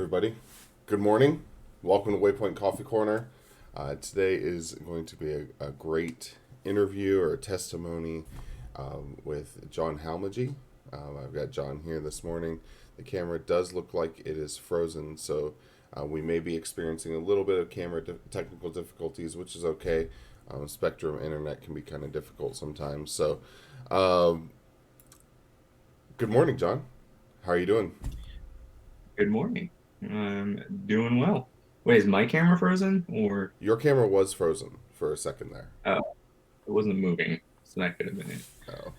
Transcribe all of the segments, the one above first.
everybody. Good morning. Welcome to Waypoint Coffee Corner. Today is going to be a great interview or a testimony with John Halmaghi. I've got John here this morning. The camera does look like it is frozen, so we may be experiencing a little bit of camera technical difficulties, which is okay. Spectrum internet can be kind of difficult sometimes. So, good morning, John. How are you doing? Good morning. I'm doing well. Wait, is my camera frozen or Your camera was frozen for a second there. it wasn't moving? So that could have been it. Oh,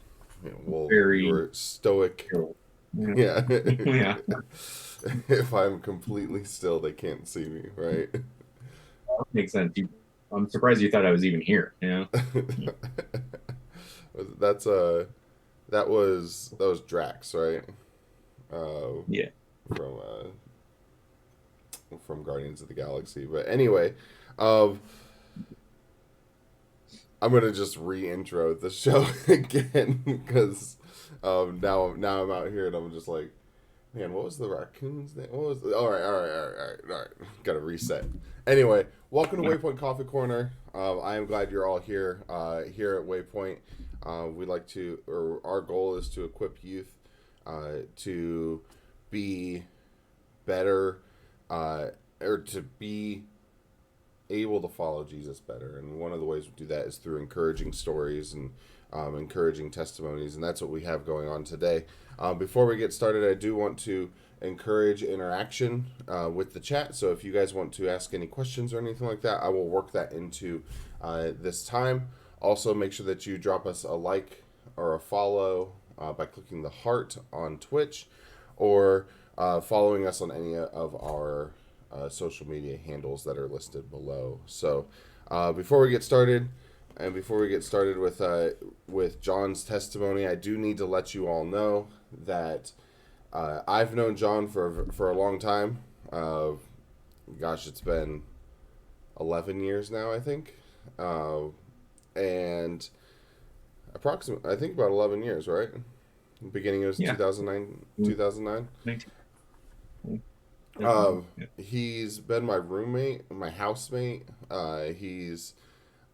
yeah, well, you Very were stoic. chill. Yeah. Yeah. Yeah. If I'm completely still, they can't see me, right? Makes sense. I'm surprised you thought I was even here. That's that was Drax, right? Uh, Yeah. from from Guardians of the Galaxy. But anyway, um, I'm gonna just re-intro the show again because now I'm out here and I'm just like, man, what was the raccoon's name? What was all right. Gotta reset. Anyway, welcome to Yeah. Waypoint Coffee Corner. I am glad you're all here. Here at Waypoint, we like to, or our goal is to equip youth to be better, or to be able to follow Jesus better. And one of the ways we do that is through encouraging stories and encouraging testimonies. And that's what we have going on today. Before we get started, I do want to encourage interaction with the chat. So if you guys want to ask any questions or anything like that, I will work that into this time. Also, make sure that you drop us a like or a follow by clicking the heart on Twitch or following us on any of our social media handles that are listed below. So before we get started, and before we get started with John's testimony, I do need to let you all know that I've known John for a long time. Gosh, it's been 11 years now, I think, and approximately, I think about 11 years, right? Beginning of Yeah. 2009, 2009. 19. Definitely. Yeah. He's been my roommate, my housemate. He's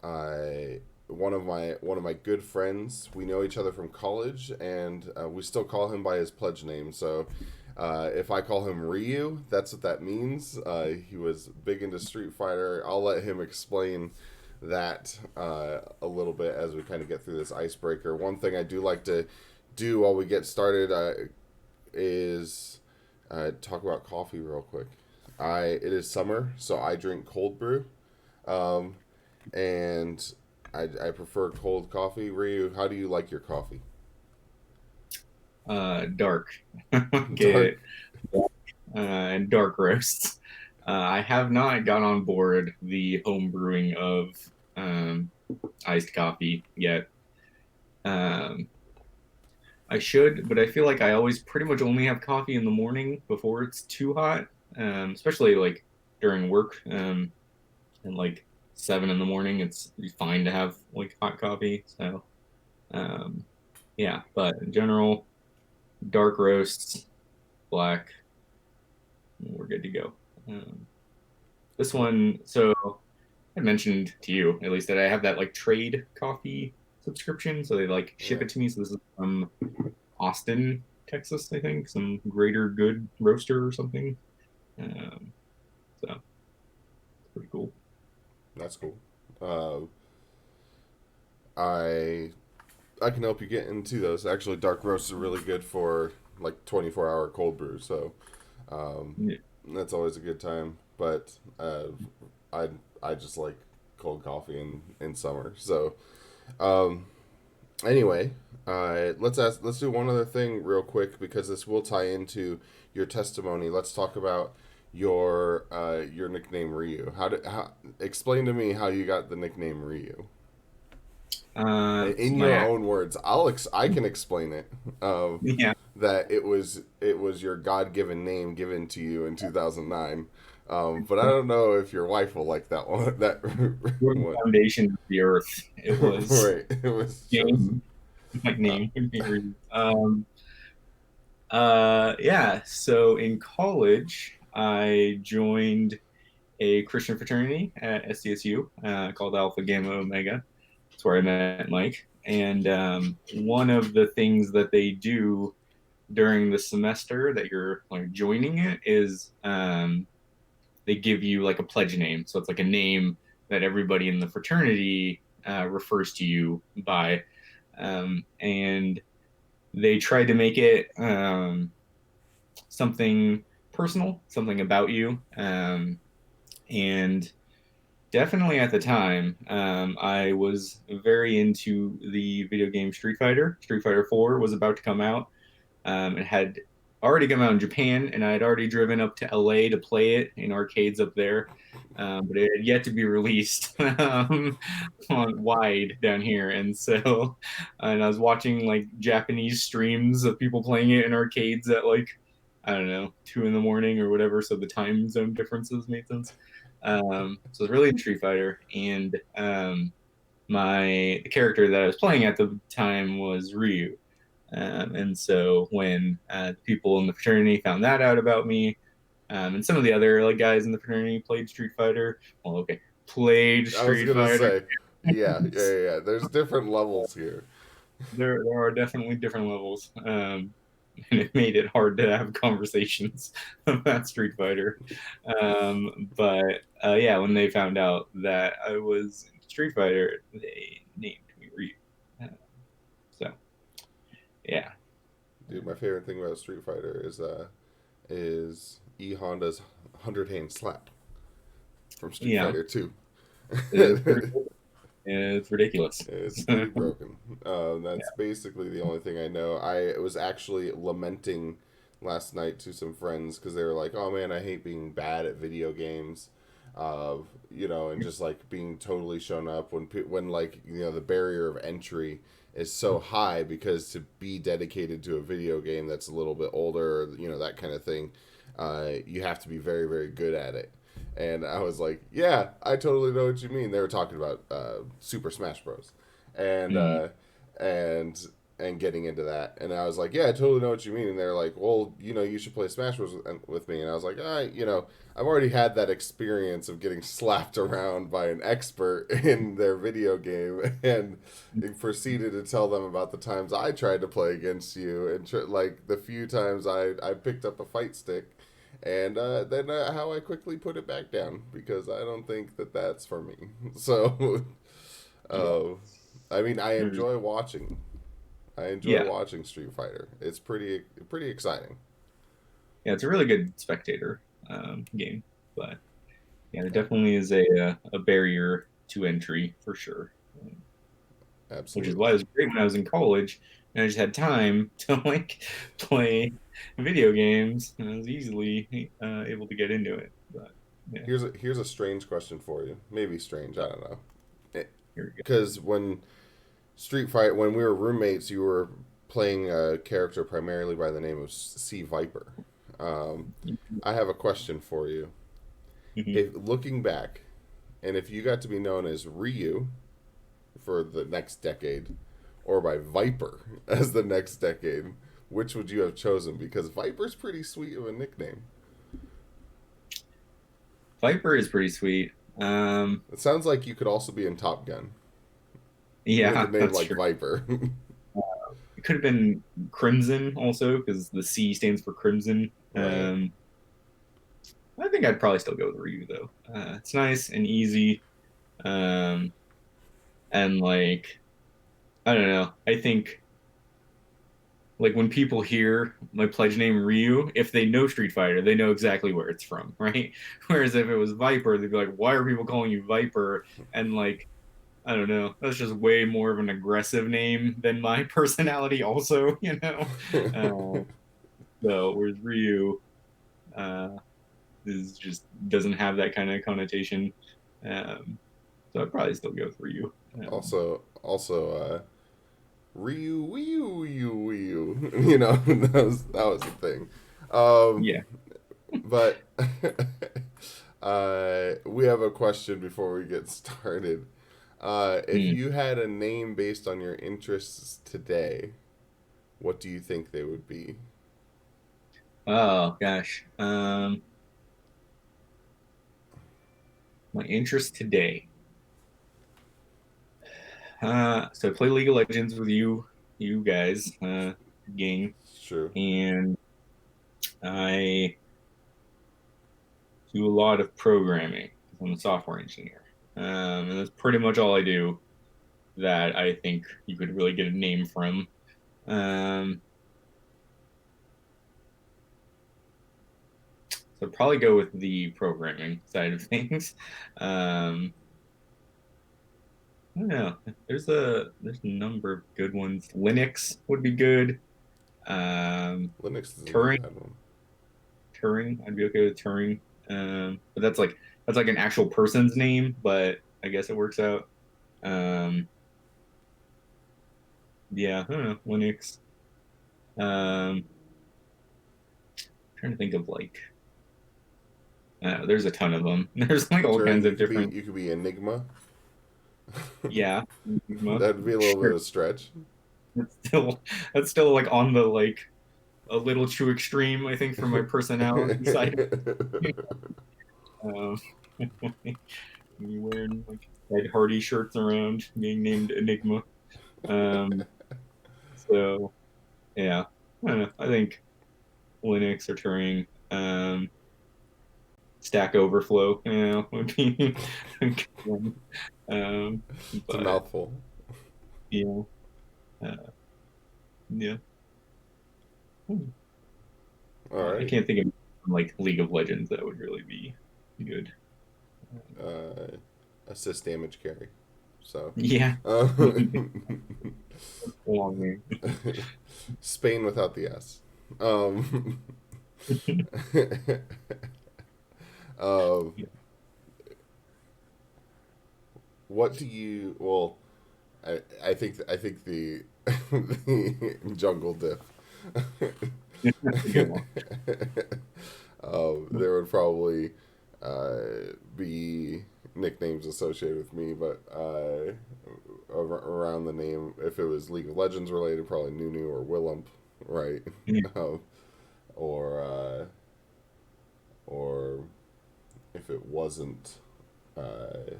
uh, one of my good friends. We know each other from college, and we still call him by his pledge name. So, if I call him Ryu, that's what that means. He was big into Street Fighter. I'll let him explain that a little bit as we kind of get through this icebreaker. One thing I do like to do while we get started is talk about coffee real quick. It is summer, so I drink cold brew, um, and I prefer cold coffee. Ryu, how do you like your coffee? Dark. Dark. Get and dark roasts. I have not got on board the home brewing of um, iced coffee yet. Um, I should, but I feel like I always pretty much only have coffee in the morning before it's too hot, especially like during work, and like 7 in the morning. It's fine to have like hot coffee. So, um, yeah, but in general, dark roasts, black, we're good to go. Um, this one, so I mentioned to you at least that I have that like trade coffee subscription, so they like ship Right. it to me. So this is from Austin, Texas, I think, some Greater Good roaster or something. Um, so it's pretty cool. That's cool. Uh, I I can help you get into those. Actually, dark roasts are really good for like 24-hour cold brew. So um, Yeah. that's always a good time. But I I just like cold coffee in summer. So um, anyway, let's do one other thing real quick because this will tie into your testimony. Let's talk about your nickname Ryu. How explain to me how you got the nickname Ryu So in my your act, own words. I can explain it. yeah, That it was your God given name given to you in 2009. But I don't know if your wife will like that one. That we're the one. foundation of the earth. It was Right. It was chosen. name, my Uh, name. Yeah. So in college, I joined a Christian fraternity at SDSU called Alpha Gamma Omega. That's where I met Mike. And one of the things that they do during the semester that you're like joining it is they give you like a pledge name. So it's like a name that everybody in the fraternity refers to you by. And they tried to make it something personal, something about you. And definitely at the time, I was very into the video game Street Fighter. Street Fighter 4 was about to come out. It had already come out in Japan, and I had already driven up to LA to play it in arcades up there. But it had yet to be released on wide down here, and I was watching like Japanese streams of people playing it in arcades at like I don't know 2 in the morning or whatever, so the time zone differences made sense. So it's really in Street Fighter, and the character that I was playing at the time was Ryu. And so when people in the fraternity found that out about me, and some of the other like guys in the fraternity played Street Fighter. Well, okay, played I was Street gonna Fighter. say, yeah. There's different levels here. There are definitely different levels, and it made it hard to have conversations about Street Fighter. But yeah, when they found out that I was in Street Fighter, they named me Ryu. Uh, so yeah, Dude, my favorite thing about Street Fighter is E Honda's 100 hand slap from Street yeah, Fighter 2. it's pretty cool. It's ridiculous. It's pretty broken. That's basically the only thing I know. I was actually lamenting last night to some friends because they were like, "Oh man, I hate being bad at video games," and just like being totally shown up when like the barrier of entry is so high because to be dedicated to a video game that's a little bit older, that kind of thing, you have to be very very good at it. And I was like, yeah, I totally know what you mean. They were talking about Super Smash Bros. And Mm. and and getting into that. And I was like, yeah, I totally know what you mean. And they're like, well, you should play Smash Bros. With me. And I was like, all right, I've already had that experience of getting slapped around by an expert in their video game, and proceeded to tell them about the times I tried to play against you, and like the few times I picked up a fight stick, and then how I quickly put it back down because I don't think that that's for me. So, Yeah. uh, I mean, I There's- enjoy watching. I enjoy yeah, watching Street Fighter. It's pretty exciting. yeah, it's a really good spectator game, but yeah, it Yeah, definitely is a barrier to entry for sure. Which is why it absolutely. was great when I was in college and I just had time to like play video games and I was easily able to get into it. But yeah, Here's a strange question for you. Maybe strange. I don't know. here we Because when we were roommates, you were playing a character primarily by the name of C Viper. Um, go. I have a question for you. Mhm. If looking back, and if you got to be known as Ryu for the next decade, or by Viper as the next decade, which would you have chosen? Because Viper's pretty sweet of a nickname. Viper is pretty sweet. It sounds like you could also be in Top Gun with a Yeah, name that's like true. Viper. It could have been Crimson also because the C stands for Crimson. Right. I think I'd probably still go with Ryu though. It's nice and easy, um, and like I don't know. I think like when people hear my pledge name Ryu, if they know Street Fighter, they know exactly where it's from, right? Whereas if it was Viper, they'd be like, "Why are people calling you Viper?" And like, I don't know, that's just way more of an aggressive name than my personality, also, you know. Uh, so whereas Ryu uh, is just doesn't have that kind of connotation. Um, so I'd probably still go with Ryu. also, Ryu. That was the thing. Um, Yeah. but we have a question before we get started. If Mm. you had a name based on your interests today, what do you think they would be? Oh gosh. My interest today. So I play League of Legends with you guys, gang, It's true. and I do a lot of programming because I'm a software engineer. And that's pretty much all I do that I think you could really get a name from. Um, so I'd probably go with the programming side of things. Um, I don't know. There's a number of good ones. Linux would be good. Linux isn't a Turing, bad one. Turing, I'd be okay with Turing. But that's like an actual person's name, but I guess it works out. Um, yeah, I don't know, Linux. Um, trying to think of like, there's a ton of them. There's like all Turing, kinds of different. you could be Enigma. Yeah, That'd be a little bit sure. of a stretch. That's still like on the like a little too extreme, I think, for my personality side. Um, me wearing like Ed Hardy shirts around, being named Enigma. Um, so yeah, I don't know. I think Linux or Turing, Stack Overflow, would be a good one. Um, It's a but mouthful. yeah, uh, yeah. All I right. can't think of like League of Legends that would really be good. Uh, assist damage carry. So, Yeah, uh, long name. Spain without the S. Um, um, what do you? Well, I think the jungle diff. That's a good one. There would probably be nicknames associated with me, but around the name, if it was League of Legends related, probably Nunu or Willump, right? Yeah, um, or or if it wasn't uh,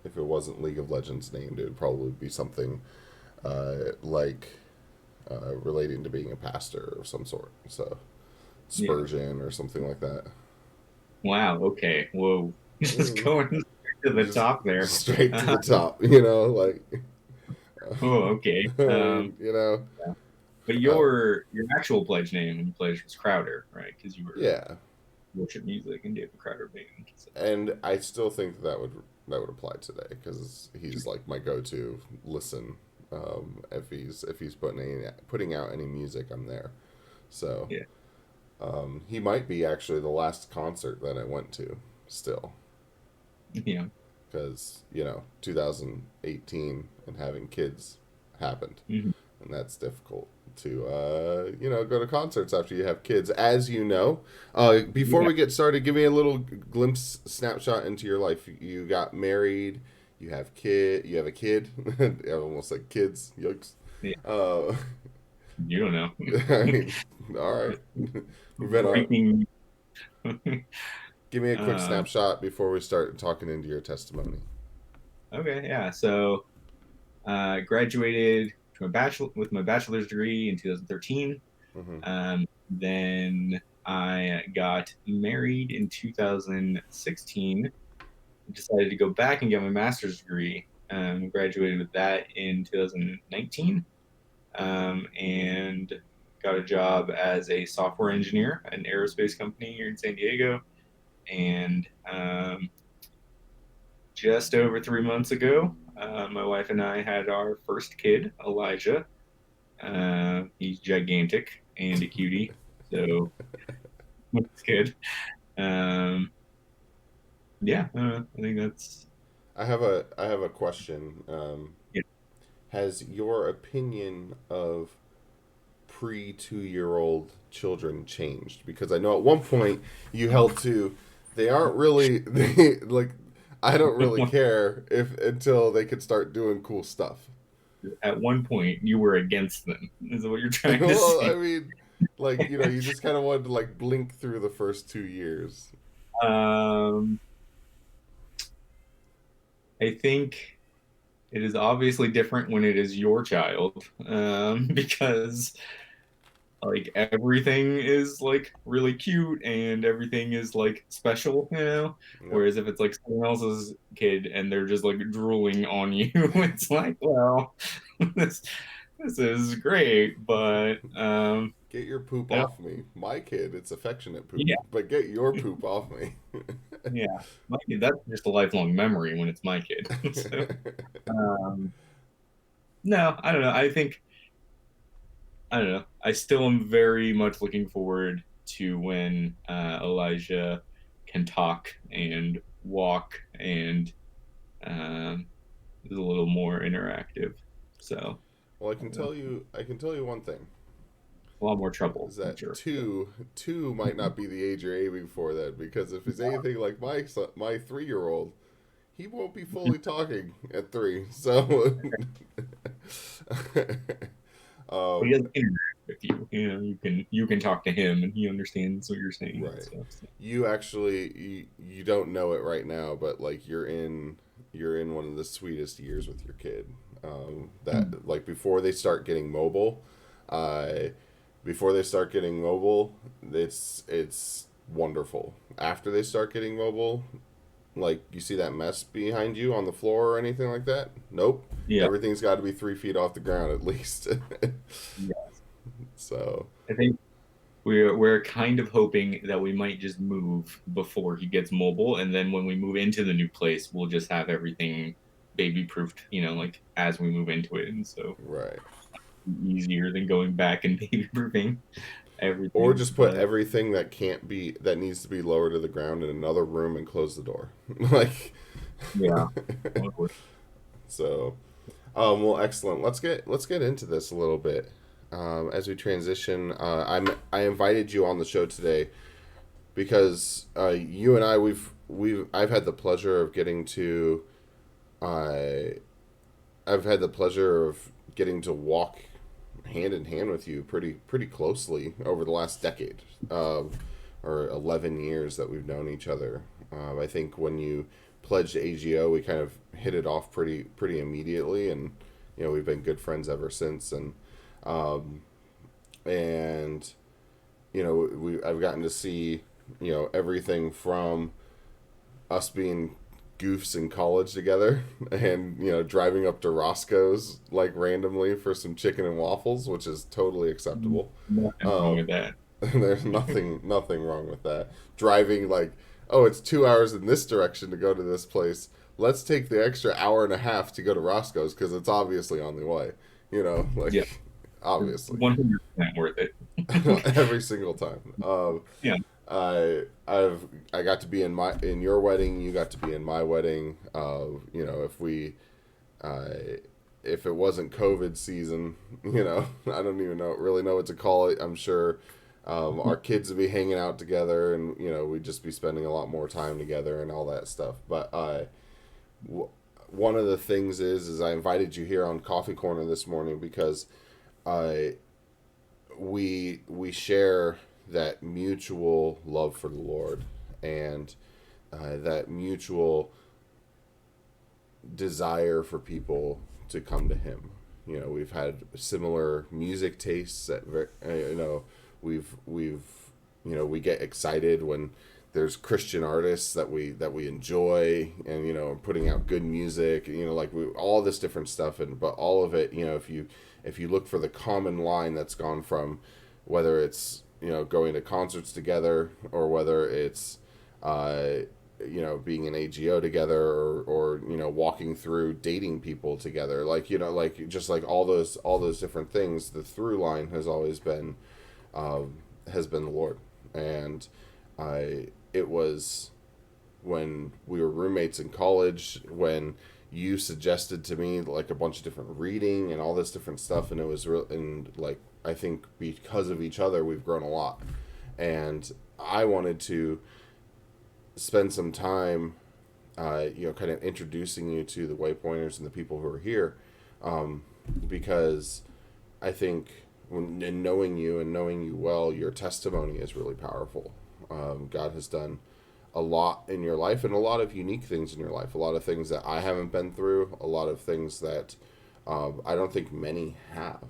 if it wasn't League of Legends named, it would probably be something like relating to being a pastor of some sort. So yeah. Spurgeon or something like that. Wow. Okay. Whoa. Just Mm, going to the just top there. straight to Uh, the top, you know, like oh, okay. I mean, you know, Yeah. But uh, your actual pledge name when you pledged was Crowder, right? Because you were yeah, worship music and David Crowder band. So, and I still think that would apply today because he's like my go-to listen. If he's putting out any music, I'm there. So yeah. he might be actually the last concert that I went to still Yeah. because 2018 and having kids happened, Mhm. and that's difficult to go to concerts after you have kids, as you know. Before Yeah. we get started, give me a little glimpse snapshot into your life. You got married, you have a kid. I almost said kids, yikes. Yeah. uh, You don't know. I mean, all right. We've been on. Breaking. Give me a quick um, snapshot before we start talking into your testimony. okay. Yeah. So graduated with my bachelor's degree in 2013. Hmm. Then I got married in 2016. Decided to go back and get my master's degree. Graduated with that in 2019, and got a job as a software engineer at an aerospace company here in San Diego. And just over 3 months ago, my wife and I had our first kid, Elijah. He's gigantic and a cutie, so that's good. Um, yeah, I think that's I have a question. yeah. Has your opinion of pre 2-year-old children changed? Because I know at one point you held to, they aren't really they like. I don't really care if until they could start doing cool stuff. At one point, you were against them. Is what you're trying to Well, I say? mean, like you just kind of wanted to like blink through the first 2 years. Um, I think it is obviously different when it is your child, because like everything is like really cute and everything is like special, you know? Yep. Whereas if it's like someone else's kid and they're just like drooling on you, it's like, well, this this is great, but Get your poop I don't, off me. My kid, it's affectionate poop, yeah, but get your poop off me. yeah. My kid, that's just a lifelong memory when it's my kid. So um no, I don't know. I don't know. I still am very much looking forward to when Elijah can talk and walk and is a little more interactive. So Well, I don't know. I can tell you one thing A lot more trouble, is I'm that sure. two might not be the age you're aiming for then, because if he's anything like my 3 year old, he won't be fully talking at 3. So, But he um, has interact with you. You know, you can talk to him and he understands what you're saying and right. stuff. So. You actually you don't know it right now, but like you're in one of the sweetest years with your kid. That like uh, before they start getting mobile, it's wonderful. After they start getting mobile, like you see that mess behind you on the floor or anything like that? Nope. Yeah, Everything's got to be 3 feet off the ground at least. yeah. So I think we're kind of hoping that we might just move before he gets mobile, and then when we move into the new place, we'll just have everything baby proofed, you know, like as we move into it, and so right. easier than going back and baby proofing Or everything. just put But everything that needs to be lower to the ground in another room and close the door. Like yeah, so well excellent. Let's get into this a little bit. As we transition, I invited you on the show today because you and I we've I've had the pleasure of getting to uh, I've had the pleasure of getting to walk hand in hand with you pretty closely over the last decade, or 11 years that we've known each other. I think when you pledged AGO, we kind of hit it off pretty immediately, and you know we've been good friends ever since. Um, and you know I've gotten to see everything from us being goofs in college together and driving up to Roscoe's like randomly for some chicken and waffles, which is totally acceptable. nothing wrong um, with that. there's nothing wrong with that. Driving like, oh, it's 2 hours in this direction to go to this place, let's take the extra hour and a half to go to Roscoe's because it's obviously on the way, Yeah, like obviously. 100% worth it. Every single time. Yeah, I got to be in your wedding. You got to be in my wedding. Uh, if it wasn't COVID season, I don't even really know what to call it. I'm sure our kids would be hanging out together, and we'd just be spending a lot more time together and all that stuff. But one of the things is I invited you here on Coffee Corner this morning because I we share that mutual love for the Lord, and that mutual desire for people to come to Him. We've had similar music tastes. We've we get excited when there's Christian artists that we enjoy, and putting out good music. Like all this different stuff, and but all of it. If you look for the common line that's gone from whether it's going to concerts together, or whether it's being an AGO together, or walking through dating people together, like just like all those different things, the through line has been the Lord. And it was when we were roommates in college when you suggested to me like a bunch of different reading and all this different stuff, and it was real. And like I think because of each other we've grown a lot, and I wanted to spend some time kind of introducing you to the Waypointers and the people who are here, because I think in knowing you and knowing you well, your testimony is really powerful. God has done a lot in your life and a lot of unique things in your life, a lot of things that I haven't been through, a lot of things that I don't think many have.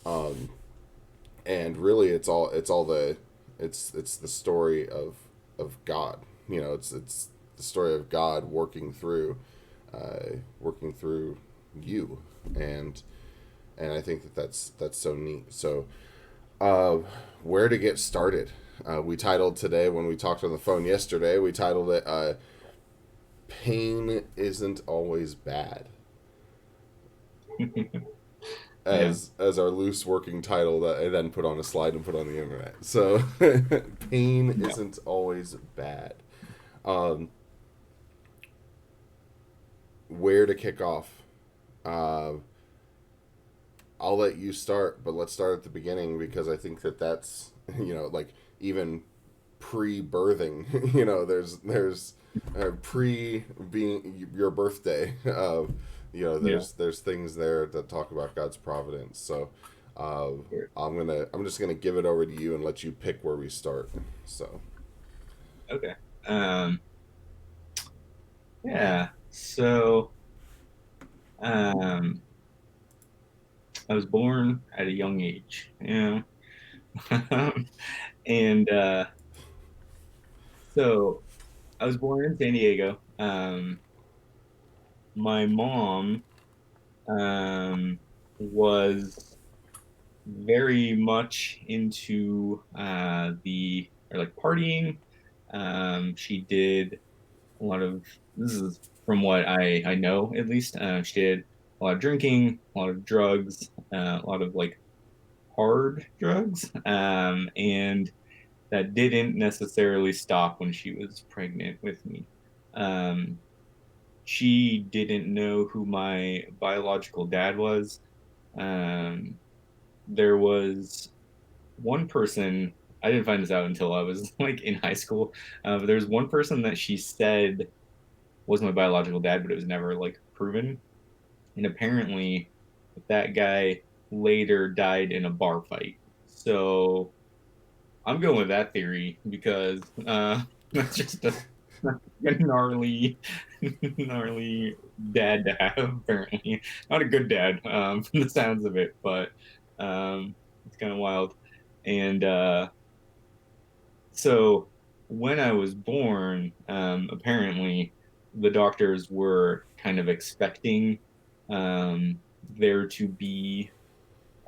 Um, and really, it's the story of God. You know, it's the story of God working through you, and I think that's so neat. So, uh, where to get started? We titled today when we talked on the phone yesterday. We titled it "Pain Isn't Always Bad," Yeah. as our loose working title that I then put on a slide and put on the internet. So, pain Yeah. isn't always bad. Um, where to kick off? Uh, I'll let you start, but let's start at the beginning because I think that's like even pre-birthing. There's pre being your birthday. Yeah. There's things there that talk about God's providence. So uh, Sure. I'm just gonna give it over to you and let you pick where we start. So Okay. Um, yeah. So, um, I was born at a young age, and so I was born in San Diego. My mom was very much into the or like partying. She did a lot of this is from what I know at least. She did a lot of drinking, a lot of drugs, a lot of like hard drugs, and that didn't necessarily stop when she was pregnant with me. Um, she didn't know who my biological dad was. Um, there was one person, I didn't find this out until I was like in high school. But there was one person that she said was my biological dad, but it was never like proven. And apparently, that guy later died in a bar fight. So I'm going with that theory because that's just a gnarly, gnarly dad to have. Apparently, not a good dad from the sounds of it, but it's kind of wild. And so when I was born, apparently the doctors were kind of expecting there to be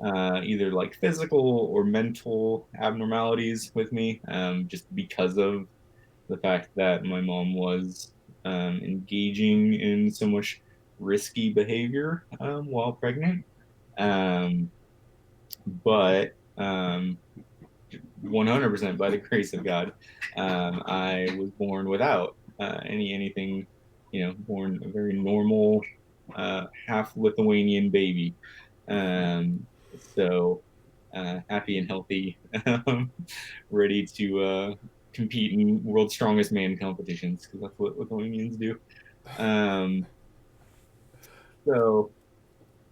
either like physical or mental abnormalities with me, just because of the fact that my mom was engaging in so much risky behavior while pregnant. Um, but 100% by the grace of God, I was born without anything, born a very normal, half Lithuanian baby. Um, so happy and healthy, ready to compete in world's strongest man competitions because that's what Lithuanians do. Um, so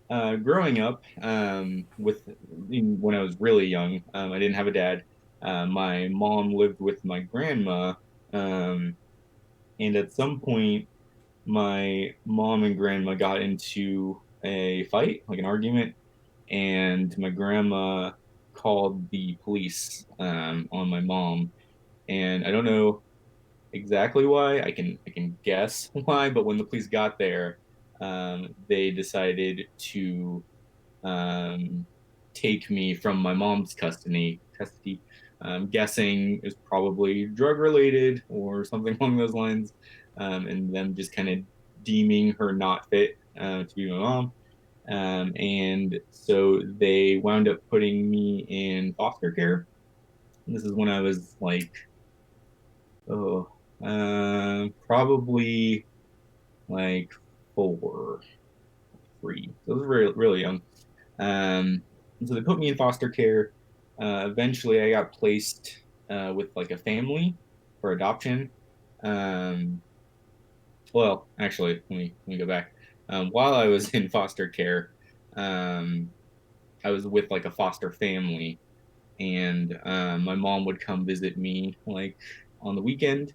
growing up, when I was really young, I didn't have a dad. My mom lived with my grandma, um, and at some point, my mom and grandma got into a fight, like an argument, and my grandma called the police on my mom. And I don't know exactly why. I can guess why, but when the police got there, they decided to um, take me from my mom's custody. I'm guessing it was probably drug related or something along those lines, and them just kind of deeming her not fit to be my mom. And so they wound up putting me in foster care. This is when I was like, oh, probably like 4, 3. So I was really, really young. And so they put me in foster care. Eventually, I got placed with like a family for adoption. Um, well, actually, let me go back. While I was in foster care, um, I was with like a foster family, and my mom would come visit me like on the weekend.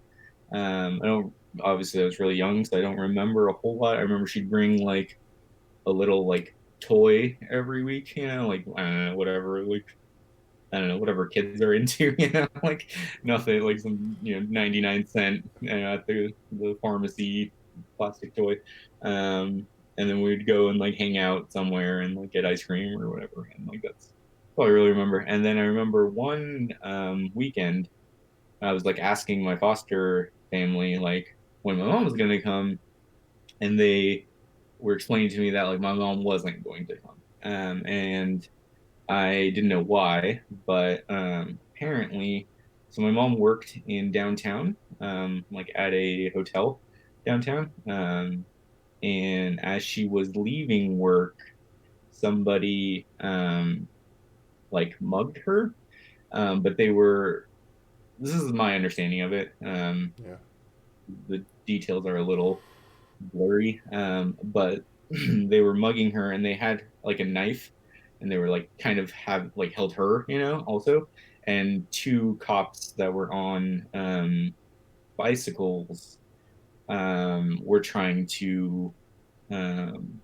I don't obviously I was really young, so I don't remember a whole lot. I remember she'd bring like a little like toy every week, like whatever, like I don't know, whatever kids are into, like nothing like some 99 cent at the pharmacy plastic toy. Um, and then we'd go and like hang out somewhere and like get ice cream or whatever, and like that's all I really remember. And then I remember one weekend I was like asking my foster family like when my mom was gonna come, and they were explaining to me that like my mom wasn't going to come. And I didn't know why, but apparently, so my mom worked in downtown, like at a hotel downtown. And as she was leaving work, somebody like mugged her. But they were, this is my understanding of it. Yeah. The details are a little blurry, but they were mugging her and they had like a knife and they were like kind of have like held her, also. And two cops that were on bicycles were trying to um,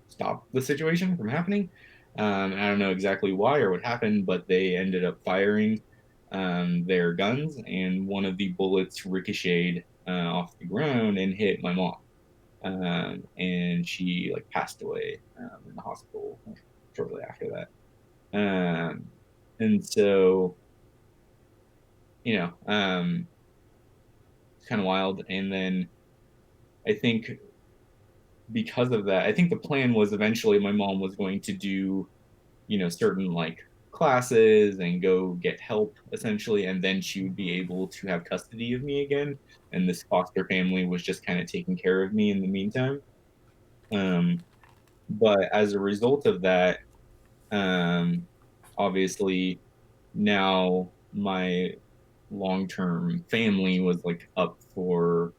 stop the situation from happening. And I don't know exactly why or what happened, but they ended up firing their guns, and one of the bullets ricocheted off the ground and hit my mom. And she like passed away in the hospital like, shortly after that. And so it's kind of wild. And then I think because of that, I think the plan was eventually my mom was going to do certain like classes and go get help essentially, and then she would be able to have custody of me again. And this foster family was just kind of taking care of me in the meantime. Um, but as a result of that, Um, obviously, now my long-term family was like up for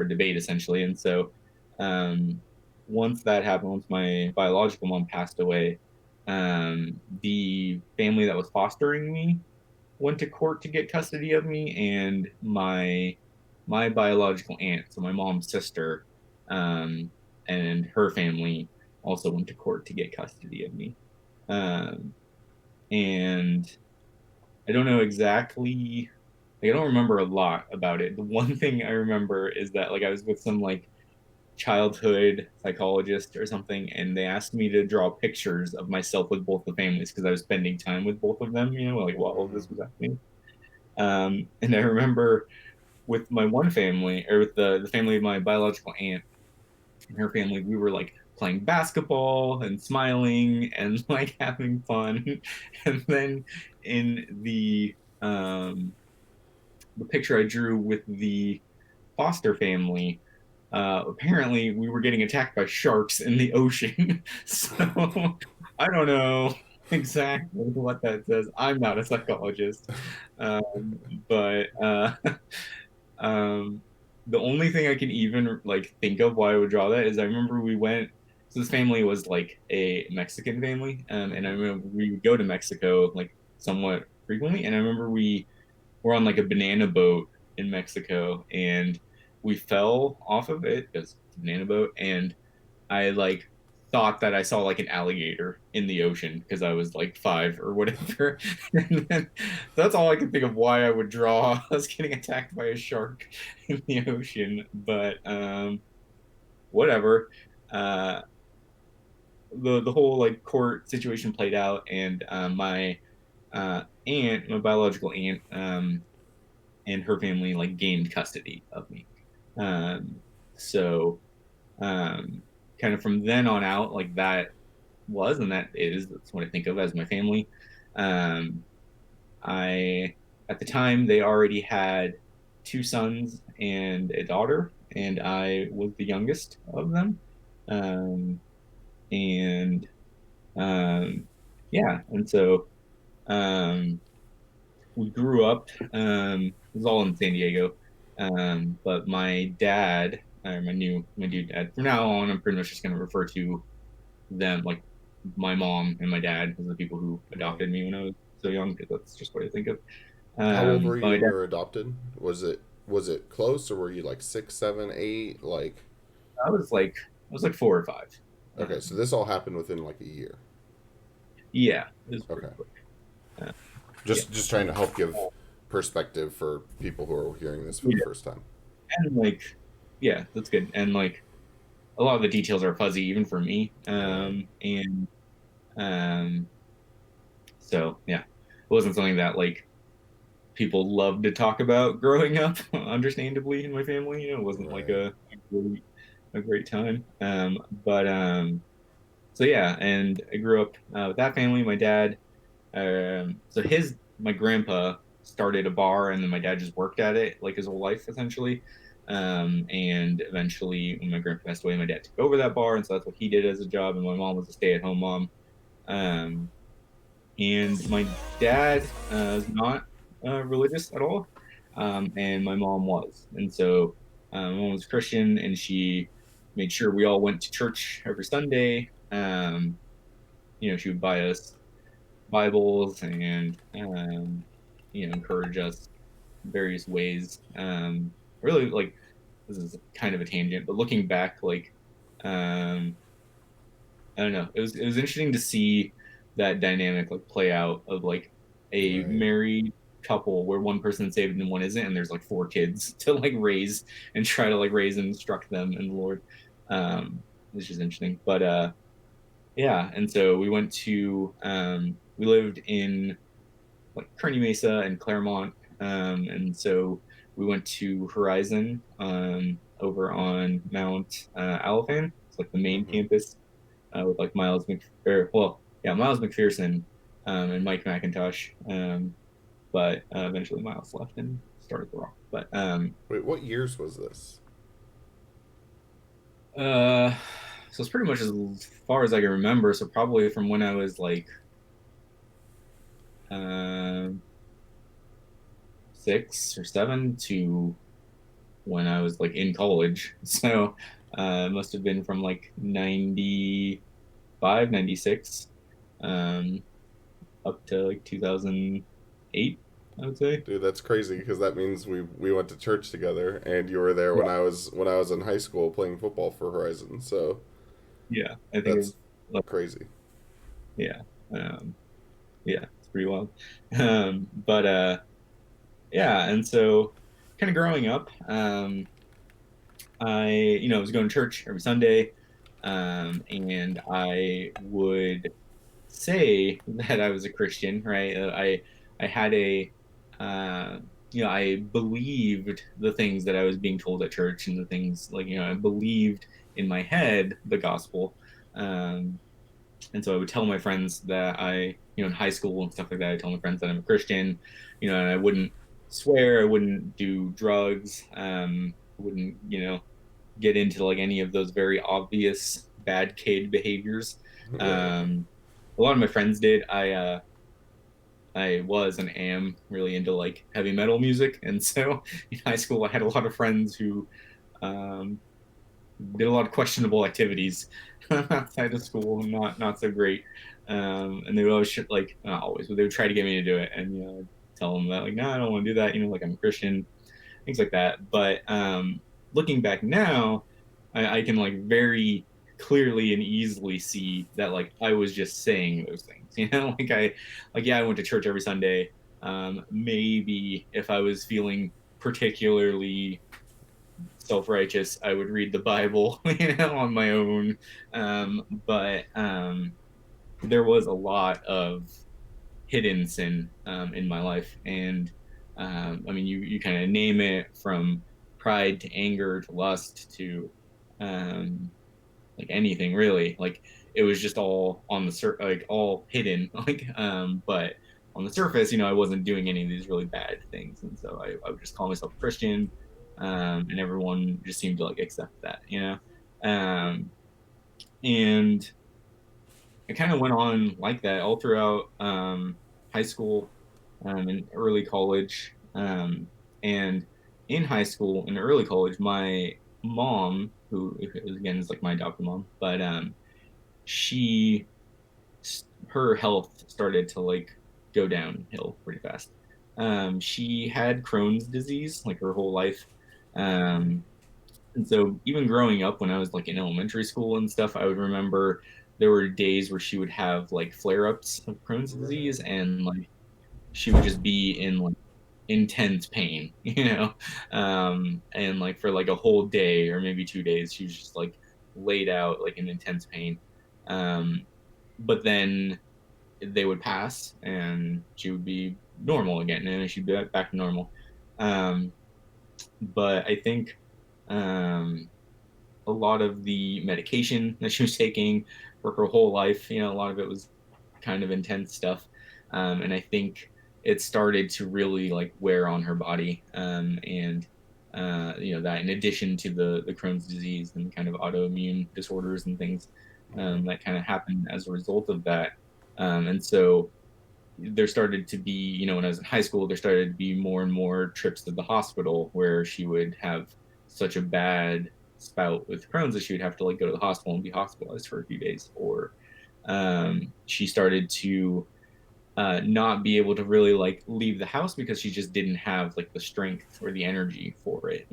debate essentially, and so um, once that happened, once my biological mom passed away, the family that was fostering me went to court to get custody of me, and my biological aunt, so my mom's sister, um, and her family also went to court to get custody of me. Um, and I don't know exactly, like, I don't remember a lot about it. The one thing I remember is that like I was with some like childhood psychologist or something, and they asked me to draw pictures of myself with both the families because I was spending time with both of them, like while all of Mm-hmm. this was happening. And I remember with my one family, or with the family of my biological aunt and her family, we were like playing basketball and smiling and like having fun. And then in the picture I drew with the foster family, apparently we were getting attacked by sharks in the ocean. So I don't know exactly what that says. I'm not a psychologist, but um, the only thing I can even like think of why I would draw that is I remember we went. So this family was like a Mexican family, and I remember we would go to Mexico like somewhat frequently. And I remember we were on like a banana boat in Mexico, and we fell off of it because it's a banana boat, and I like thought that I saw like an alligator in the ocean because I was like 5 or whatever. And then that's all I can think of why I would draw us getting attacked by a shark in the ocean. But whatever. Uh, the whole like court situation played out, and my aunt, my biological aunt, and her family like gained custody of me. Um, so um, kind of from then on out, like that was and that is that's what I think of as my family. Um, I at the time they already had two sons and a daughter, and I was the youngest of them. Um, and yeah, and so um, we grew up. It was all in San Diego, but my dad, or my new dad. From now on, I'm pretty much just going to refer to them like my mom and my dad as the people who Right. adopted me when I was so young, because that's just what I think of. How old were you My when dad, you were adopted? Was it? was it close, or were you like 6, 7, 8? Like, I was like 4 or 5. okay, so this all happened within like a year. Yeah, it was pretty Okay, quick. Uh, yeah, just trying to help give perspective for people who are hearing this for the yeah, first time. and like, yeah, that's good. And like, a lot of the details are fuzzy even for me. Right, And um, so yeah, it wasn't something that like people loved to talk about growing up. Understandably, in my family, it wasn't like right. really a great time. But so yeah, and I grew up with that family. My dad, so his my grandpa started a bar, and then my dad just worked at it like his whole life essentially. And eventually, when my grandpa passed away, my dad took over that bar, and so that's what he did as a job. And my mom was a stay-at-home mom. Um, and my dad is not religious at all, and my mom was, and so my mom was Christian, and she made sure we all went to church every Sunday. She would buy us Bibles and encourage us in various ways. Really, like, this is kind of a tangent, but looking back, like, um, I don't know, it was interesting to see that dynamic like play out of like a Right. married couple where one person's saved and one isn't, and there's like 4 kids to like raise and try to like raise and instruct them in the Lord. Which is interesting, but yeah, and so we lived in like Kearney Mesa and Claremont. And so we went to Horizon over on Mount Alaphan. It's like the main Mm-hmm. campus with like Miles McPherson and Mike McIntosh. But eventually Miles left and started the Rock. But Wait, what years was this? uh, so it's pretty much as far as I can remember. So probably from when I was like um 6 or 7 to when I was like in college. So it must have been from like 95, 96, um, up to like 2008, I would say. Dude, that's crazy because that means we went to church together, and you were there Yeah. when I was in high school playing football for Horizon. So Yeah. I think it that's was like, crazy. yeah. Um, yeah, it's pretty wild. But yeah. And so kind of growing up, I was going to church every Sunday. And I would say that I was a Christian, right? I had uh, I believed the things that I was being told at church, and the things like I believed in my head the gospel, um, and so I would tell my friends that in high school and stuff like that, I tell my friends that I'm a Christian, and I wouldn't swear, I wouldn't do drugs, I wouldn't get into like any of those very obvious bad kid behaviors. Right. Um, a lot of my friends did. I was and am really into like heavy metal music, and so in high school I had a lot of friends who um, did a lot of questionable activities outside of school, not so great. And they would always like not always, but they would try to get me to do it, and I'd tell them that like no, I don't want to do that. Like I'm a Christian, things like that. But looking back now, I can like very clearly and easily see that like I was just saying those things. Like yeah, I went to church every Sunday. Maybe if I was feeling particularly self-righteous, I would read the Bible, on my own. But there was a lot of hidden sin in my life, and I mean, you kind of name it from pride to anger to lust to um, like anything really. Like it was just all on the like all hidden. But on the surface, I wasn't doing any of these really bad things, and so I would just call myself a Christian, and everyone just seemed to like accept that. Um, and it kind of went on like that all throughout high school and early college. And in high school and early college, my mom, who again is like my adopted mom, but she her health started to like go downhill pretty fast. She had Crohn's disease like her whole life. Um, and so even growing up when I was like in elementary school and stuff, I would remember there were days where she would have like flare-ups of Crohn's Right. disease, and like she would just be in like intense pain, and like for like a whole day or maybe 2 days, she was just like laid out like in intense pain. Um, but then they would pass and she would be normal again and she'd be back to normal. Um, but I think um, a lot of the medication that she was taking for her whole life, a lot of it was kind of intense stuff. And I think it started to really like wear on her body. And that in addition to the Crohn's disease and kind of autoimmune disorders and things Mm-hmm. that kind of happened as a result of that. And so there started to be, when I was in high school, there started to be more and more trips to the hospital where she would have such a bad spout with Crohn's that she would have to like go to the hospital and be hospitalized for a few days. Or she started to not be able to really like leave the house because she just didn't have like the strength or the energy for it.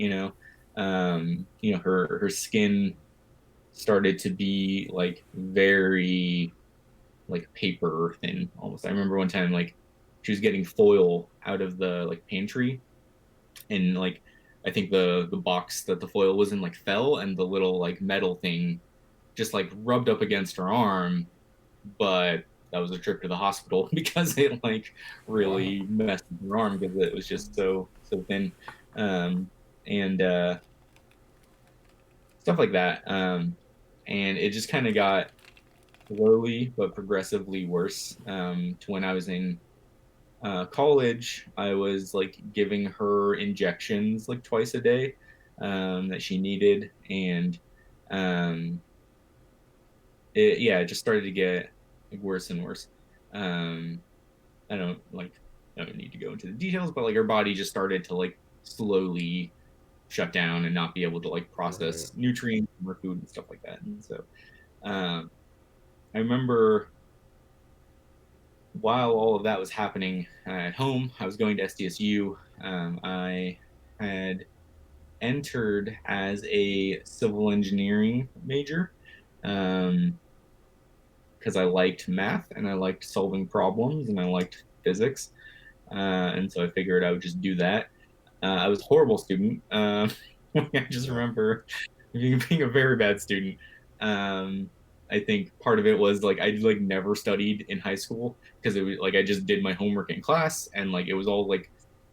Her skin started to be like very like paper thin almost. I remember one time like she was getting foil out of the like pantry, and like I think the box that the foil was in like fell, and the little like metal thing just like rubbed up against her arm. But that was a trip to the hospital because it like Wow. really messed with her arm because it was just so thin. And Stuff like that. And it just kind of got slowly but progressively worse, to when I was in college. I was like giving her injections like twice a day that she needed, and um, it just started to get like worse and worse. Um, I don't like I don't need to go into the details, but like her body just started to like slowly shut down and not be able to like Right. process nutrients from her food and stuff like that. And so um, I remember while all of that was happening at home, I was going to SDSU. I had entered as a civil engineering major um, because I liked math and I liked solving problems and I liked physics. And so I figured I would just do that. I was a horrible student. I just Yeah. remember being a very bad student. Um, I think part of it was like I like never studied in high school because it was like I just did my homework in class, and like it was all like,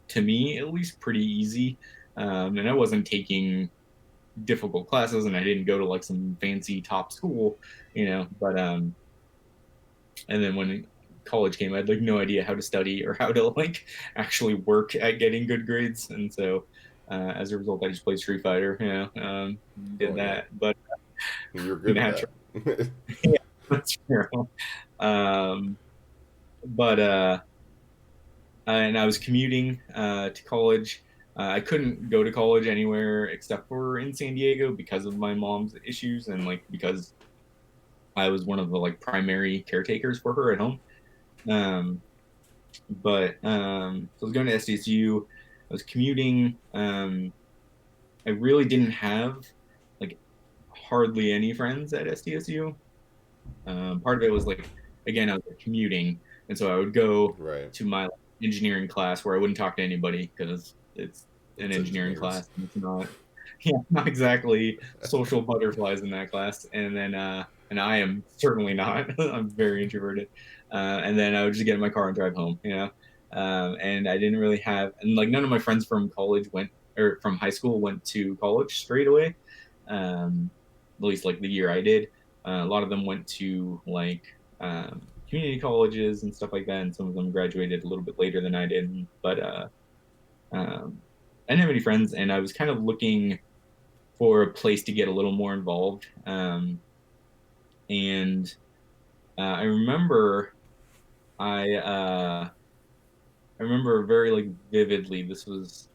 to me at least, pretty easy. And I wasn't taking difficult classes, and I didn't go to like some fancy top school, But and then when college came, I had like no idea how to study or how to like actually work at getting good grades, and so as a result, I just played Street Fighter, did Oh yeah. that, but You're good at natural. that. Yeah, that's true. Um, but And I was commuting to college. I couldn't go to college anywhere except for in San Diego because of my mom's issues and like because I was one of the like primary caretakers for her at home. Um, so I was going to SDSU. I was commuting. I really didn't have like hardly any friends at SDSU. Part of it was like, again, I was like, commuting, and so I would go Right. to my engineering class where I wouldn't talk to anybody because it's an It's engineering engineers. class and it's not, yeah, not exactly social butterflies in that class. And I am certainly not. I'm very introverted. And then I would just get in my car and drive home. And I didn't really have, and like none of my friends from college went, or from high school went to college straight away. At least like the year I did. A lot of them went to like community colleges and stuff like that, and some of them graduated a little bit later than I did. But I didn't have any friends, and I was kind of looking for a place to get a little more involved. And I remember I remember very like vividly. This was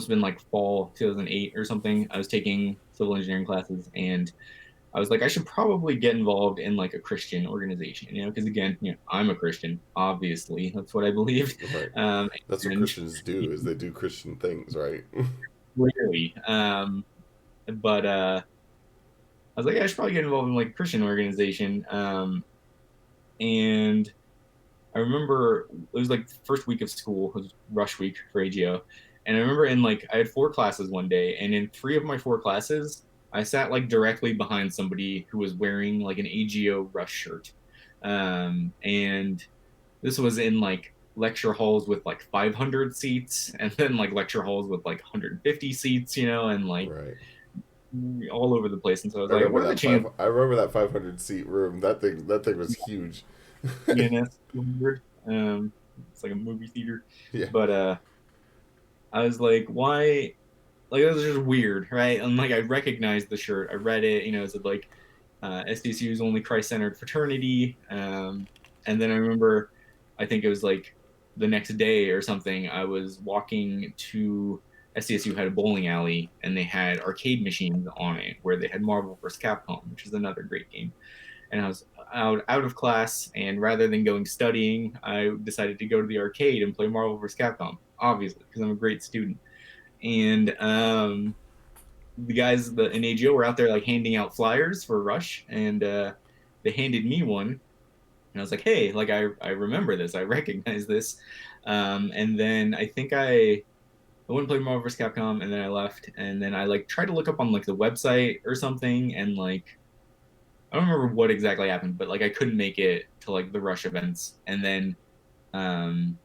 been like fall 2008 or something. I was taking civil engineering classes, and I was like, I should probably get involved in like a Christian organization, because again, I'm a Christian, obviously, that's what I believe. Right. Um, That's what and Christians do, is they do Christian things, right? clearly, but I was like, I should probably get involved in like a Christian organization. And I remember it was like the first week of school, it was rush week for AGO. And I remember in like, I had four classes one day, and in three of my four classes, I sat like directly behind somebody who was wearing like an AGO rush shirt. And this was in like lecture halls with like 500 seats, and then like lecture halls with like 150 seats, and like Right. all over the place. And so I was I like, remember what are the that five. chances? I remember that 500 seat room. That thing was huge. ENS 200. It's like a movie theater. Yeah. But I was like, why? Like, it was just weird, right? And like, I recognized the shirt. I read it, it said like SDSU's only Christ centered fraternity. And then I remember, I think it was like the next day or something, I was walking to SDSU had a bowling alley and they had arcade machines on it where they had Marvel vs. Capcom, which is another great game. And I was out of class, and rather than going studying, I decided to go to the arcade and play Marvel vs. Capcom, obviously, because I'm a great student. And the guys in AGO were out there like handing out flyers for Rush, and they handed me one, and I was like, hey, like I remember this, I recognize this. And then I think I went and played Marvel vs. Capcom, and then I left, and then I like tried to look up on like the website or something, and like I don't remember what exactly happened, but like I couldn't make it to like the Rush events. And then um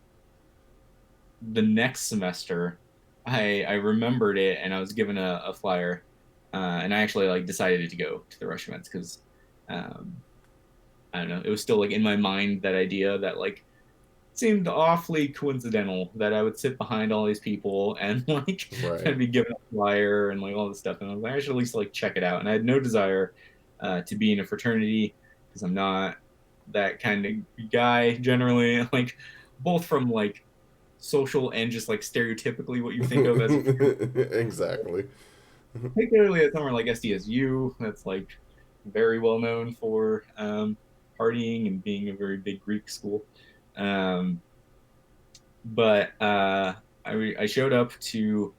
the next semester I remembered it, and I was given a flyer, and I actually like decided to go to the Rush events because um I don't know, it was still like in my mind, that idea that like seemed awfully coincidental that I would sit behind all these people and like Right. I'd be given a flyer and like all this stuff, and I was like, I should at least like check it out. And I had no desire to be in a fraternity because I'm not that kind of guy generally, like both from like social and just like stereotypically what you think of as a fraternity, Exactly. particularly at somewhere like SDSU that's like very well known for partying and being a very big Greek school. Um, but I showed up to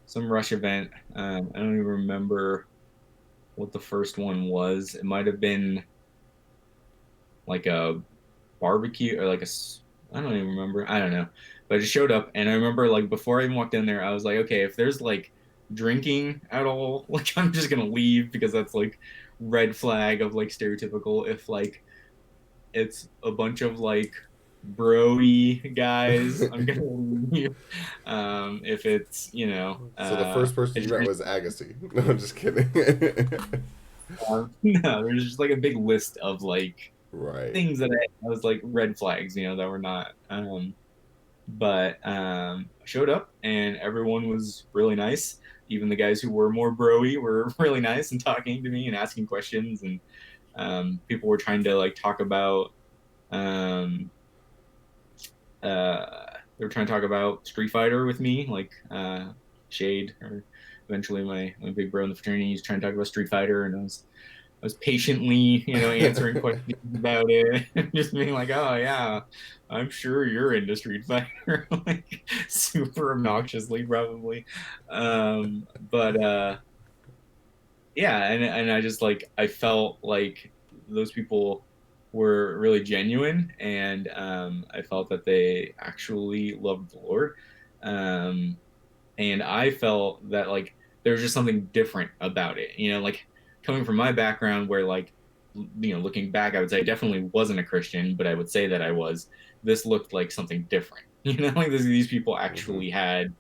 some Rush event. I don't even remember what the first one was. It might have been like a barbecue or like I don't even remember. I don't know. But I just showed up, and I remember like before I even walked in there, I was like, okay, if there's like drinking at all, like I'm just gonna leave because that's like red flag of like stereotypical. If like it's a bunch of like broy guys, I'm gonna leave. If it's So the first person you met was Agassi. No, I'm just kidding. no, there's just like a big list of like Right. things that I was like red flags, that were not. But I showed up, and everyone was really nice. Even the guys who were more broy were really nice and talking to me and asking questions, and people were trying to like talk about um, they were trying to talk about Street Fighter with me, like Shade, or eventually my big bro in the fraternity. He's trying to talk about Street Fighter, and I was patiently, answering questions about it, and just being like, "Oh yeah, I'm sure you're into Street Fighter," like super obnoxiously, probably. But yeah, and I just like I felt like those people were really genuine, and I felt that they actually loved the Lord. Um, and I felt that like there was just something different about it. Like coming from my background, where like looking back, I would say I definitely wasn't a Christian, but I would say that I was. This looked like something different. Like these people Hmm. actually had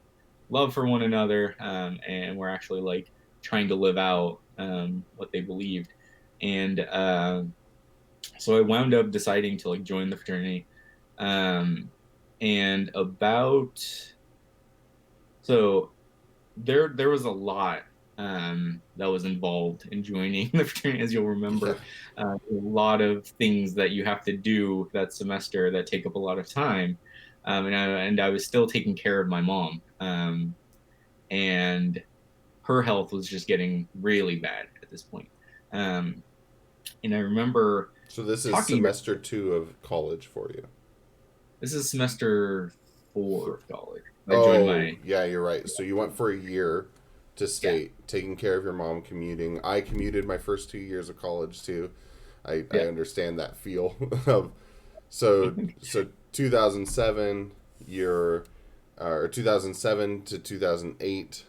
love for one another, and were actually like trying to live out what they believed. And so I wound up deciding to like join the fraternity. Um, and about so there was a lot that was involved in joining the fraternity, as you'll Yeah. remember. A lot of things that you have to do that semester that take up a lot of time, and I was still taking care of my mom, and her health was just getting really bad at this point. Um, and I remember So this is talking about semester 2 of college for you. this is semester four Th- of college. I joined Oh, my yeah, you're right. So you went for a year to yeah state, taking care of your mom, commuting. I commuted my first 2 years of college too. I yeah. understand that feel of so 2007 you're or 2007 to 2008,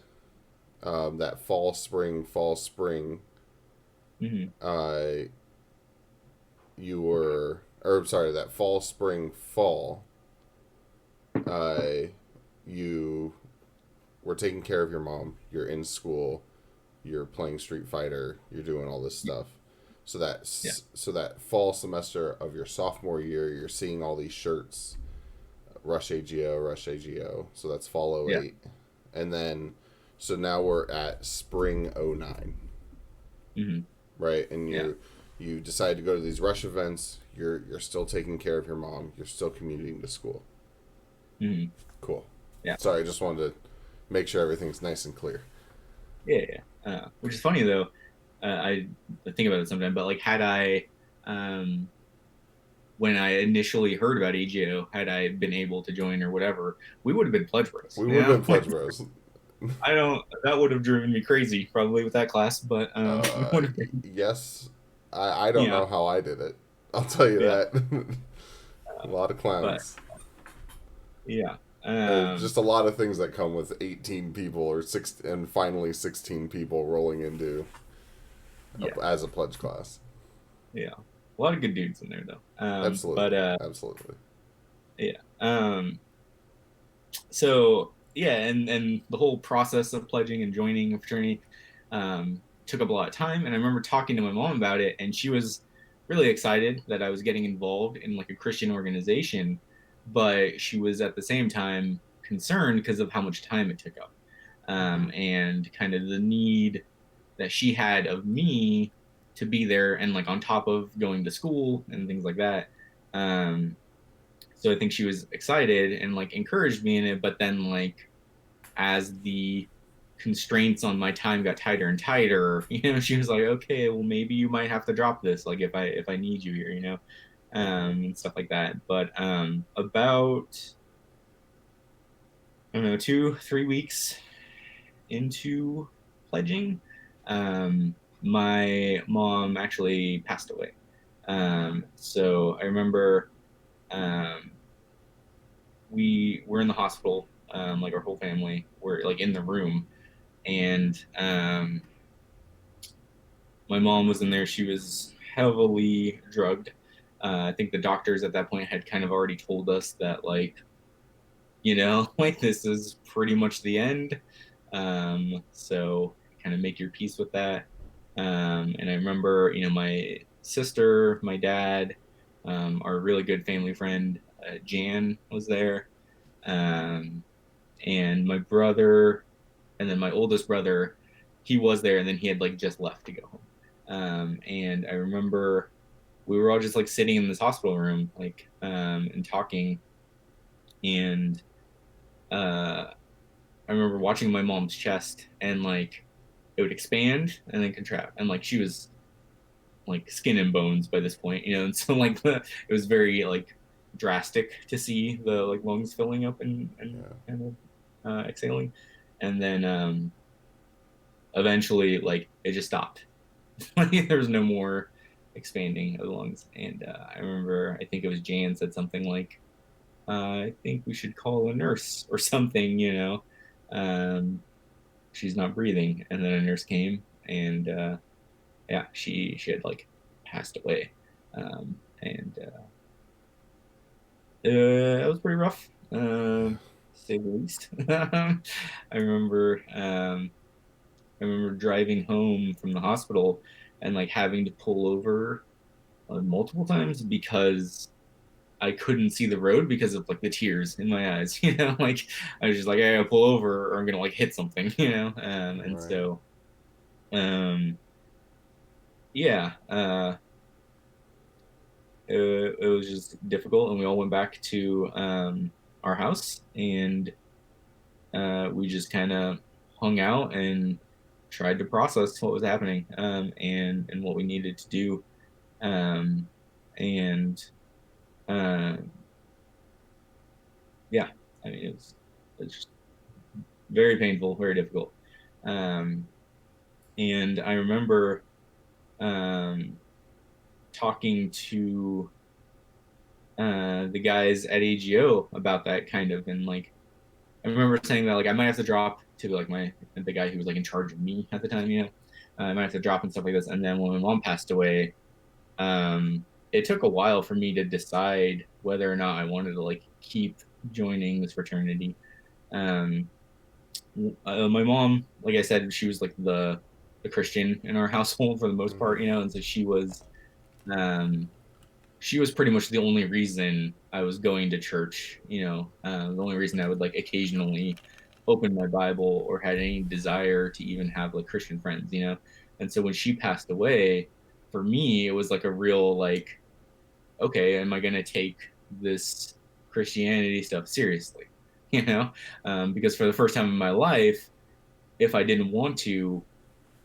that fall spring, Hmm. uh, you were, or sorry, that fall spring fall, uh, you were taking care of your mom. You're in school. You're playing Street Fighter. You're doing all this Yeah, stuff. yeah, So that fall semester of your sophomore year, you're seeing all these shirts, Rush AGO, Rush AGO. So that's fall yeah. '08, and then so now we're at spring '09, Hmm. right? And Yeah. you decide to go to these Rush events. You're still taking care of your mom. You're still commuting to school. Hmm. Cool. Yeah. Sorry, I just wanted to make sure everything's nice and clear. Yeah. Yeah. Which is funny though. I think about it sometimes, but like, had I, um, when I initially heard about AGO, had I been able to join or whatever, we would have been pledge bros. We You would have know, been pledge bros. I don't. That would have driven me crazy probably with that class, but it Uh, would have been. yes, I don't Yeah. know how I did it. I'll tell you Yeah. that. A lot of But clowns. yeah. Just a lot of things that come with 18 people or six, and finally 16 people rolling into Yeah. as a pledge class. Yeah. A lot of good dudes in there though. But Absolutely, absolutely. yeah. So yeah, and the whole process of pledging and joining a fraternity took up a lot of time. And I remember talking to my mom about it, and she was really excited that I was getting involved in like a Christian organization, but she was at the same time concerned because of how much time it took up, Mm-hmm. and kind of the need that she had of me to be there and like on top of going to school and things like that. Um, so I think she was excited and like encouraged me in it, but then like as the constraints on my time got tighter and tighter, she was like, okay, well maybe you might have to drop this, like if I need you here, Mm-hmm. and stuff like that. But about I don't know 2 3 weeks into pledging, my mom actually passed away. So I remember um, we were in the hospital, like our whole family were like in the room, and my mom was in there. She was heavily drugged. I think the doctors at that point had kind of already told us that, like, like this is pretty much the end. So kind of make your peace with that. And I remember, my sister, my dad, our really good family friend, Jan was there. Um, and my brother, and then my oldest brother, he was there, and then he had like just left to go home. And I remember we were all just like sitting in this hospital room, like, and talking, and uh, I remember watching my mom's chest, and like it would expand and then contract, and like she was like skin and bones by this point, and so like it was very like drastic to see the like lungs filling up and Yeah. kind of exhaling, and then eventually like it just stopped. Like there was no more expanding of the lungs, and I remember I think it was Jan said something like, I think we should call a nurse or something, um, she's not breathing, and then a nurse came, and yeah, she had like passed away, and it was pretty rough, Yeah. to say the least. I remember driving home from the hospital and like having to pull over multiple times because I couldn't see the road because of like the tears in my eyes. Like I was just like, I gotta pull over or I'm gonna like hit something, and Right. so um, yeah, it was just difficult, and we all went back to our house, and we just kind of hung out, and tried to process what was happening, and what we needed to do, um, and um, yeah, I mean it's just very painful, very difficult, um, and I remember um, talking to the guys at AGO about that kind of, and like I remember saying that like I might have to drop to like the guy who was like in charge of me at the time, I might have to drop and stuff like this. And then when my mom passed away, it took a while for me to decide whether or not I wanted to like keep joining this fraternity. Um, my mom, like I said, she was like the Christian in our household for the most part, and so um, she was pretty much the only reason I was going to church, the only reason I would like occasionally open my Bible or had any desire to even have like Christian friends. And so when she passed away, for me, it was like a real like, okay, am I going to take this Christianity stuff seriously? You know, because for the first time in my life, if I didn't want to,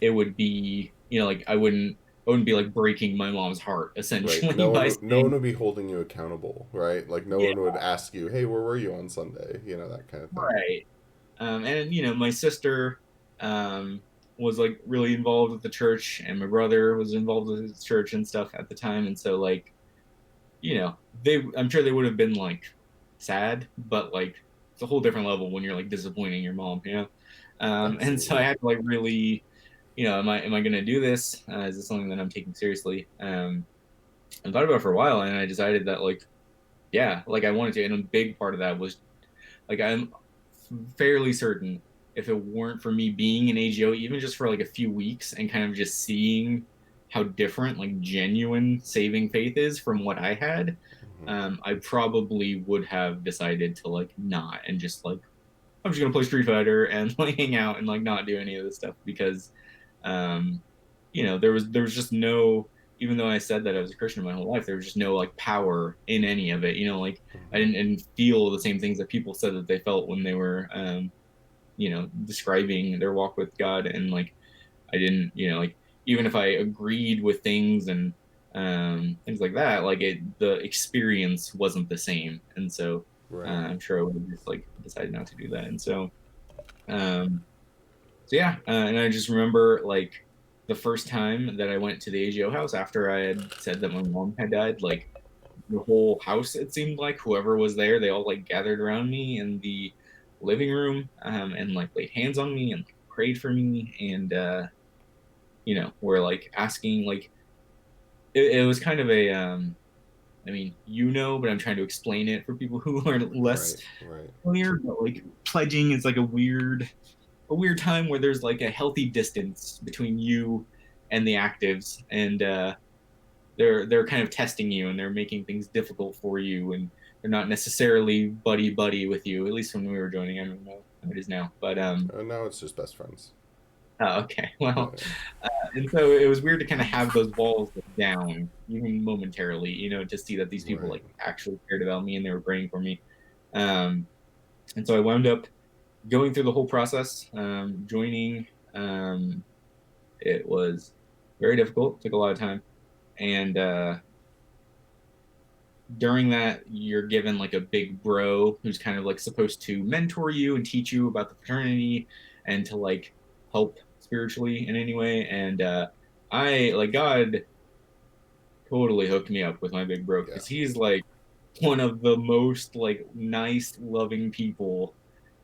it would be, like I wouldn't be like breaking my mom's heart Right. essentially by No one saying, would be holding you accountable, right? Like no yeah, one would ask you, "Hey, where were you on Sunday?" That kind of thing. right. And my sister um, was like really involved with the church, and my brother was involved with the church and stuff at the time, and so like I'm sure they would have been like sad, but like it's a whole different level when you're like disappointing your mom. And so I Absolutely. had to like really, am I gonna do this? Is this something that I'm taking seriously? I thought about it for a while, and I decided that like yeah, like I wanted to, and a big part of that was like I'm fairly certain if it weren't for me being in AGO, even just for like a few weeks and kind of just seeing how different like genuine saving faith is from what I had, Hmm. I probably would have decided to like not and just like I'm just gonna play Street Fighter and like hang out and like not do any of this stuff because um there was just no, even though I said that I was a Christian my whole life, there was just no like power in any of it. Like I didn't feel the same things that people said that they felt when they were describing their walk with God. And like I didn't, like even if I agreed with things and things like that, like the experience wasn't the same. And so Right. I'm sure I would have just like decided not to do that. And um, so yeah, and I just remember like the first time that I went to the AGO house after I had said that my mom had died, like the whole house, it seemed like whoever was there, they all like gathered around me in the living room, and like laid hands on me and like, prayed for me, and were like asking like it was kind of a I mean, but I'm trying to explain it for people who are less Right. Right. familiar. But like pledging is like a weird time where there's like a healthy distance between you and the actives, and they're kind of testing you, and they're making things difficult for you, and they're not necessarily buddy buddy with you. At least when we were joining, I don't know how it is now, but Now it's just best friends. oh, okay, well, Yeah. and so it was weird to kind of have those walls down even momentarily, to see that these people Right. like actually cared about me and they were praying for me. um and so I wound up going through the whole process, joining. It was very difficult, took a lot of time, and during that you're given like a big bro who's kind of like supposed to mentor you and teach you about the fraternity and to like help spiritually in any way. And I like God totally hooked me up with my big bro Yeah. because he's like one of the most like nice loving people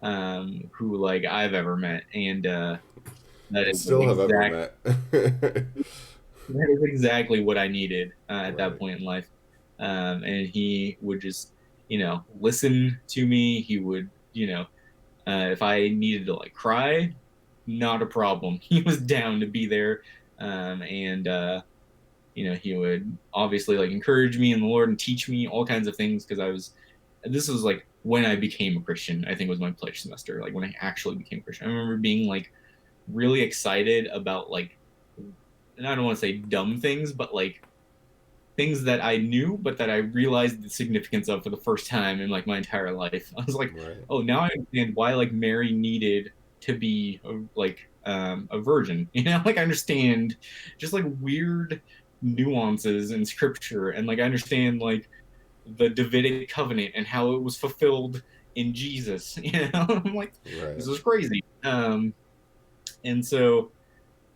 who like I've ever met. And that And is like still have ever met. that is exactly what I needed at that Right. point in life. And he would just, listen to me. He would, if I needed to like cry, not a problem. He was down to be there. And, he would obviously like encourage me in the Lord and teach me all kinds of things because this was like when I became a Christian, I think was my pledge semester, like when I actually became a Christian. I remember being like really excited about like, and I don't want to say dumb things, but like things that I knew, but that I realized the significance of for the first time in like my entire life. I was like, Right. oh, now I understand why like Mary needed to be like a virgin. Like I understand just like weird nuances in scripture, and like I understand like the Davidic covenant and how it was fulfilled in Jesus. I'm like, this Right. is crazy. And so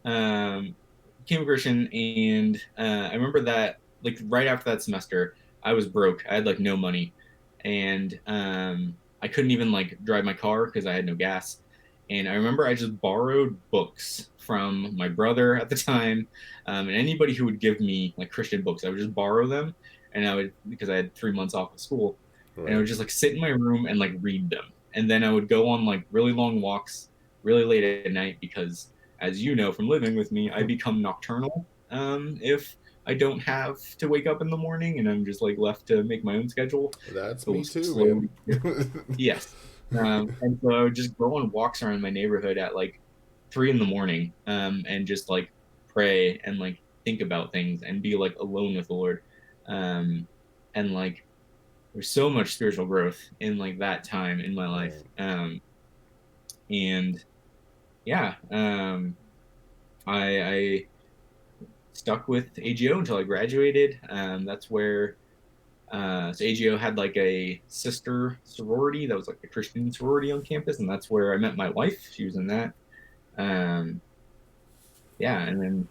became a Christian, and I remember that like right after that semester, I was broke. I had like no money, and I couldn't even like drive my car because I had no gas. And I remember I just borrowed books from my brother at the time, and anybody who would give me like Christian books, I would just borrow them, and I would because I had 3 months off of school, and I Right. would just like sit in my room and like read them, and then I would go on like really long walks, really late at night because as you know from living with me, I become nocturnal if I don't have to wake up in the morning and I'm just like left to make my own schedule. That's So me we'll too, slowly, man. yes. And so I would just go on walks around my neighborhood at like 3 in the morning and just like pray and like think about things and be like alone with the Lord. Um, and like there's so much spiritual growth in like that time in my life. Right. And yeah, I stuck with AGO until I graduated. That's where so AGO had like a sister sorority that was like a Christian sorority on campus, and that's where I met my wife. She was in that. Um, yeah, and then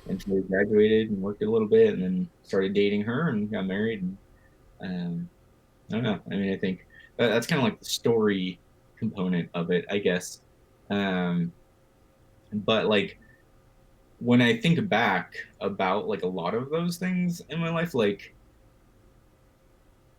eventually graduated and worked a little bit, and then started dating her and got married. And I don't know. I mean, I think that's kind of like the story component of it, I guess. Um, but like when I think back about like a lot of those things in my life, like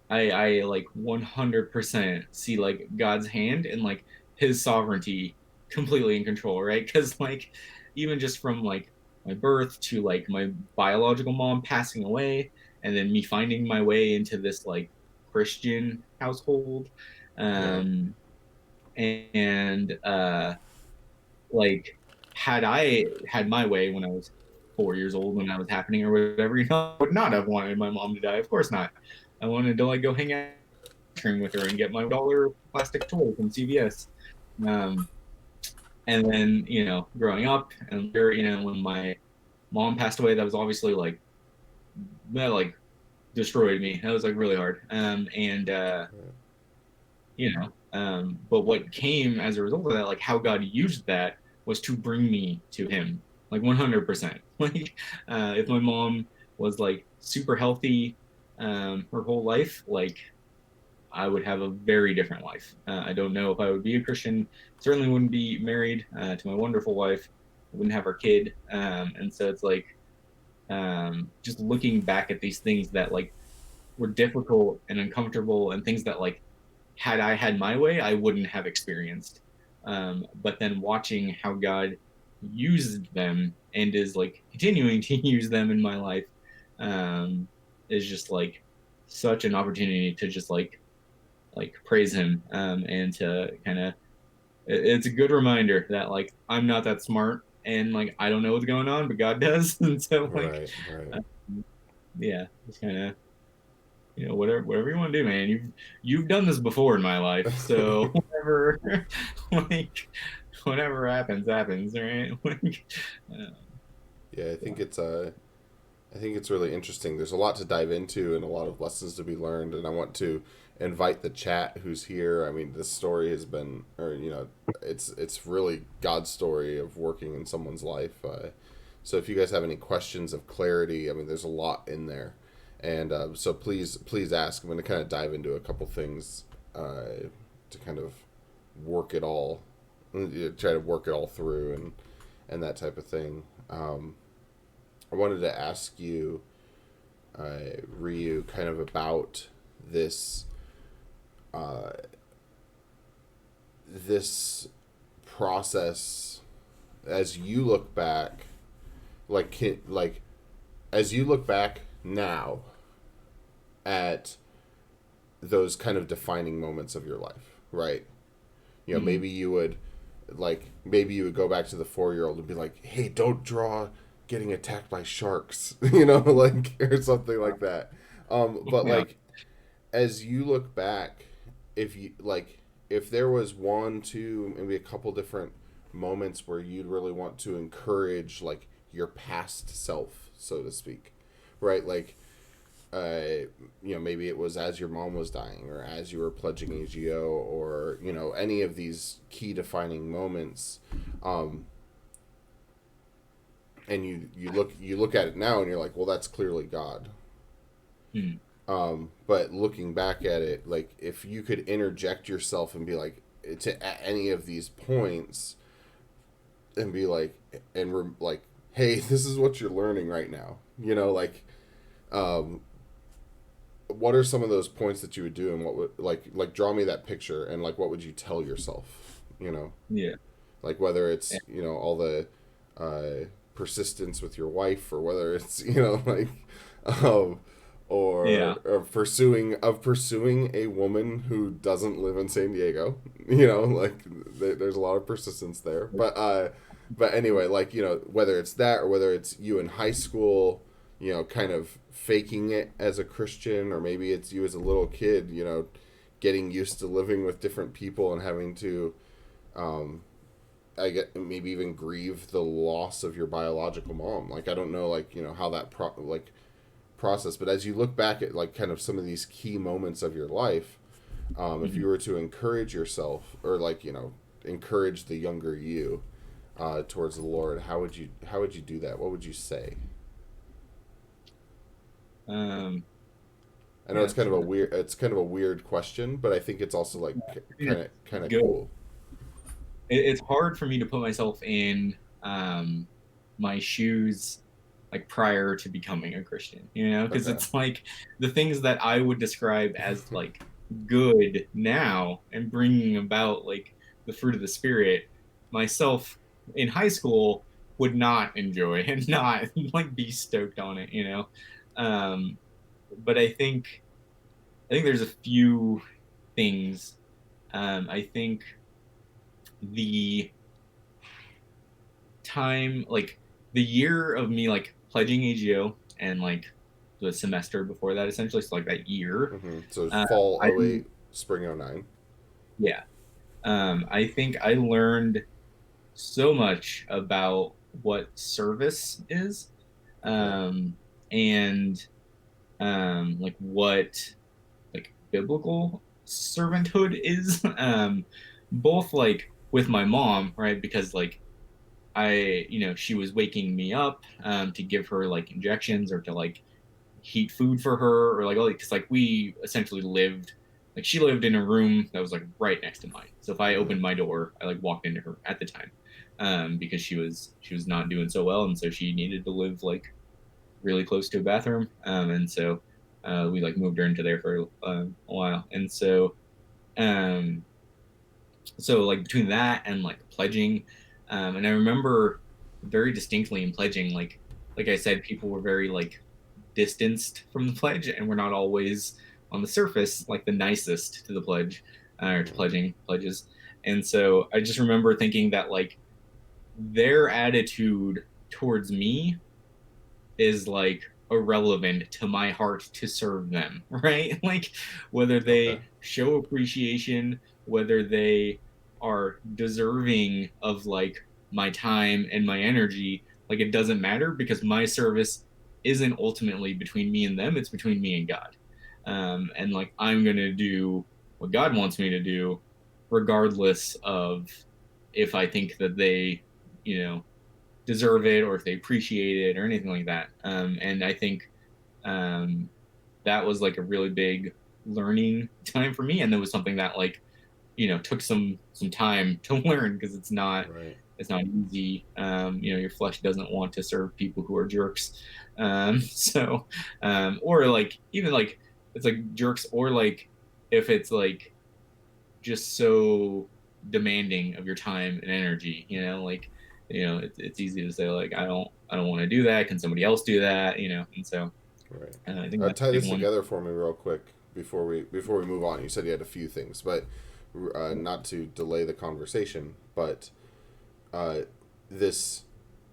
I like 100% see like God's hand and like his sovereignty completely in control, right? Because like even just from like my birth to like my biological mom passing away and then me finding my way into this like Christian household, Right. um and like had I had my way when I was 4 years old when that was happening or whatever, I would not have wanted my mom to die. Of course not. I wanted to like go hang out with her and get my dollar plastic toy from CVS. Um, and then growing up and when my mom passed away, that was obviously like that like destroyed me. That was like really hard. And Right. but what came as a result of that, like how God used that was to bring me to Him, like 100%. Like if my mom was like super healthy her whole life, like I would have a very different life. I don't know if I would be a Christian. Certainly wouldn't be married to my wonderful wife. I wouldn't have our kid. And so it's like just looking back at these things that like were difficult and uncomfortable and things that like had I had my way, I wouldn't have experienced. But then watching how God used them and is like continuing to use them in my life um, is just like such an opportunity to just like praise him and to kind of it's a good reminder that like I'm not that smart and like I don't know what's going on but God does and so like Right. Right. yeah just kind of whatever you want to do, man. You've done this before in my life, so whatever like whatever happens, right? Like, uh, Yeah, yeah. I think it's really interesting. There's a lot to dive into and a lot of lessons to be learned, and I want to invite the chat who's here. I mean, this story has been, or it's really God's story of working in someone's life. So if you guys have any questions of clarity, I mean, there's a lot in there, and so please ask. I'm going to kind of dive into a couple things to kind of work it all, try to work it all through, and that type of thing. I wanted to ask you, Ryu, kind of about this uh, this process as you look back, like as you look back now at those kind of defining moments of your life, right? Mhm. Maybe you would maybe you would go back to the 4-year-old and be like, "Hey, don't draw getting attacked by sharks," like or something like that. But Yeah. like as you look back, if you like, if there was one, two, maybe a couple different moments where you'd really want to encourage like your past self, so to speak, right? Like, maybe it was as your mom was dying, or as you were pledging AGO, or any of these key defining moments. And you look at it now and you're like, well, that's clearly God. Hmm. But looking back at it, like if you could interject yourself and be like to at any of these points and be like like, hey, this is what you're learning right now. Like, um, what are some of those points that you would do, and what would like draw me that picture, and like what would you tell yourself? Yeah. Like whether Yeah. it's all the persistence with your wife, or whether it's like um, Yeah. or pursuing a woman who doesn't live in San Diego. Like there's a lot of persistence there. But anyway, like whether it's that, or whether it's you in high school, kind of faking it as a Christian, or maybe it's you as a little kid, getting used to living with different people and having to um, I get maybe even grieve the loss of your biological mom. Like I don't know, like how that process. But as you look back at like kind of some of these key moments of your life, if Mhm. you were to encourage yourself, or like encourage the younger you towards the Lord, how would you do that? What would you say? Um, I know yeah, it's, it's kind of a weird question, but I think it's also like kind it's of good. cool. It's hard for me to put myself in my shoes like prior to becoming a Christian, because Okay. it's like the things that I would describe as like good now and bringing about like the fruit of the spirit, myself in high school would not enjoy and not like be stoked on it. Um, but I think there's a few things. I think the time, like the year of me like pledging AGO and like the semester before that, essentially, so like that year, So uh, fall I '08, spring '09. yeah, I think I learned so much about what service is, Okay. um, and like what like biblical servanthood is, both like with my mom, right? Because like she was waking me up to give her like injections or to like heat food for her or like all because like we essentially lived like she lived in a room that was like right next to mine. So if I Mm-hmm. opened my door, I like walked into her at the time because she was not doing so well, and so she needed to live like really close to a bathroom, and so we like moved her into there for a while, and um, so like between that and like pledging, and I remember very distinctly in pledging, like I said, people were very like distanced from the pledge and we're not always on the surface like the nicest to the pledge or to Mm-hmm. pledging pledges. And so I just remember thinking that like their attitude towards me is like irrelevant to my heart to serve them, right? Like whether Okay. they show appreciation, whether they are deserving of like my time and my energy, like it doesn't matter because my service isn't ultimately between me and them, it's between me and God. And like I'm going to do what God wants me to do, regardless of if I think that they, you know, deserve it or if they appreciate it or anything like that. And I think um, that was like a really big learning time for me, and that was something that like took some time to learn because Right. it's not easy. Your flesh doesn't want to serve people who are jerks. So or like even like it's like jerks or like if it's like just so demanding of your time and energy, like it's easy to say like I don't want to do that, can somebody else do that, and so Right. I think that's Tie a big this one. together for me real quick before we move on. You said you had a few things, but not to delay the conversation, but uh, this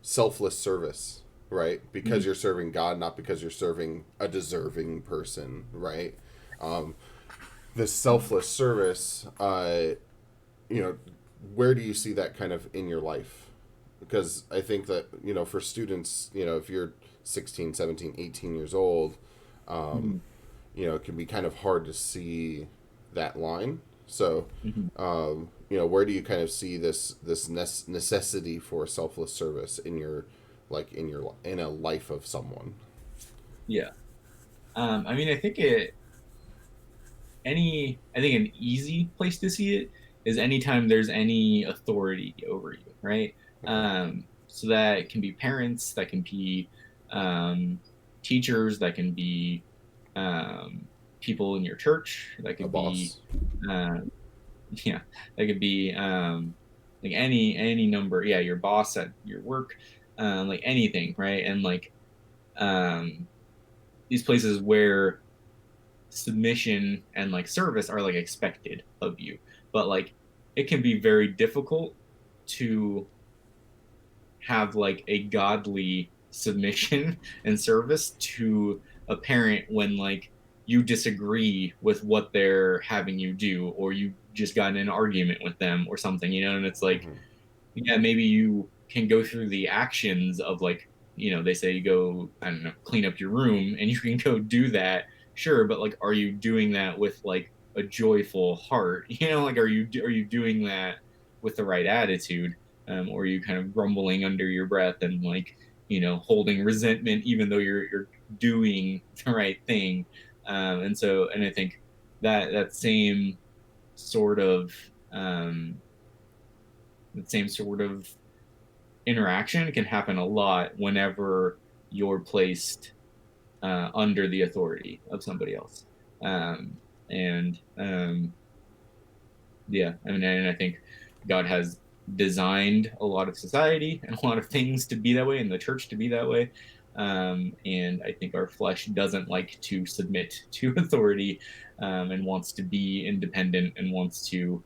selfless service, right? Because Mhm. you're serving God, not because you're serving a deserving person, right? Um, this selfless service, you know, where do you see that kind of in your life? Because I think that, for students, if you're 16, 17, 18 years old, um, Mm-hmm. it can be kind of hard to see that line. So, Mm-hmm. where do you kind of see this necessity for selfless service in your, like in a life of someone? Yeah. I mean, I think an easy place to see it is anytime there's any authority over you, right? Okay. So that can be parents, that can be um, teachers, that can be um, people in your church, that A could be, boss. uh, yeah, that could be like any number, yeah, your boss at your work, like anything, right? And like um, these places where submission and like service are like expected of you, but like it can be very difficult to have like a godly submission and service to a parent when like you disagree with what they're having you do, or you just got in an argument with them or something, and it's like, Hmm. yeah, maybe you can go through the actions of like, they say you go, I don't know, clean up your room, and you can go do that, sure, but like, are you doing that with like a joyful heart? Like, are you doing that with the right attitude, or are you kind of grumbling under your breath and like, holding resentment even though you're doing the right thing? And I think that sort of um, same sort of interaction can happen a lot whenever you're placed under the authority of somebody else. Um, and Yeah, I mean, and I think God has designed a lot of society and a lot of things to be that way, and the church to be that way. And I think our flesh doesn't like to submit to authority, and wants to be independent and wants to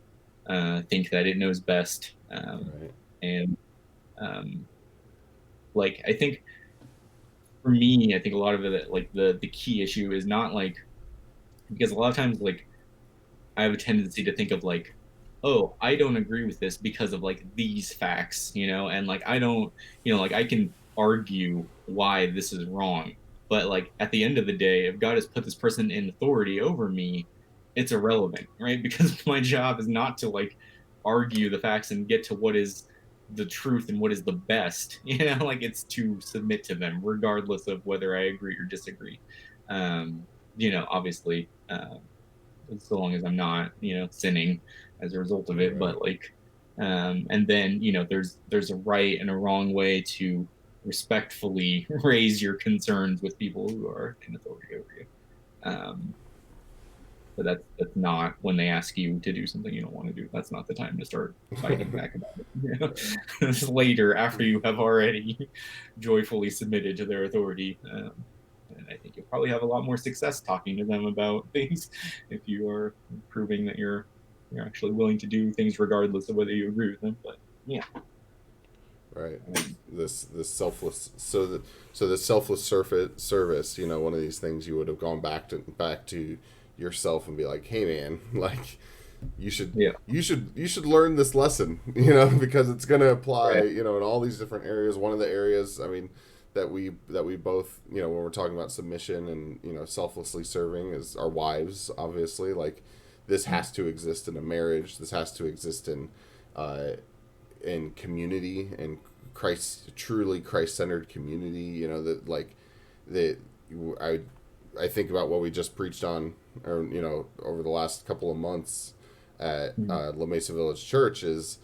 think that it knows best. Right. And um, like I think for me, I think a lot of it, like the key issue is not like, because a lot of times like I have a tendency to think of like, oh, I don't agree with this because of like these facts, and like I don't, like I can argue why this is wrong, but like at the end of the day, if God has put this person in authority over me, it's irrelevant, right? Because my job is not to like argue the facts and get to what is the truth and what is the best, like it's to submit to them regardless of whether I agree or disagree. Obviously, so long as I'm not, sinning as a result of it. Right. But like, and then there's a right and a wrong way to respectfully raise your concerns with people who are in authority over you. Um, but that's not when they ask you to do something you don't want to do. That's not the time to start fighting back about it. Right. It's later, after you have already joyfully submitted to their authority. And I think you'll probably have a lot more success talking to them about things if you are proving that you're actually willing to do things regardless of whether you agree with them. But yeah, Right. um, This selfless, so the selfless service, one of these things you would have gone back to yourself and be like, hey man, like you should yeah, you should learn this lesson, because it's going to apply, right, in all these different areas. One of the areas, I mean, that we both, when we're talking about submission and, selflessly serving, is our wives, obviously. Like, this has to exist in a marriage. This has to exist uh, in community, and truly Christ-centered community. That, like, that I I think about what we just preached on, or, over the last couple of months at mm-hmm. La Mesa Village Church, is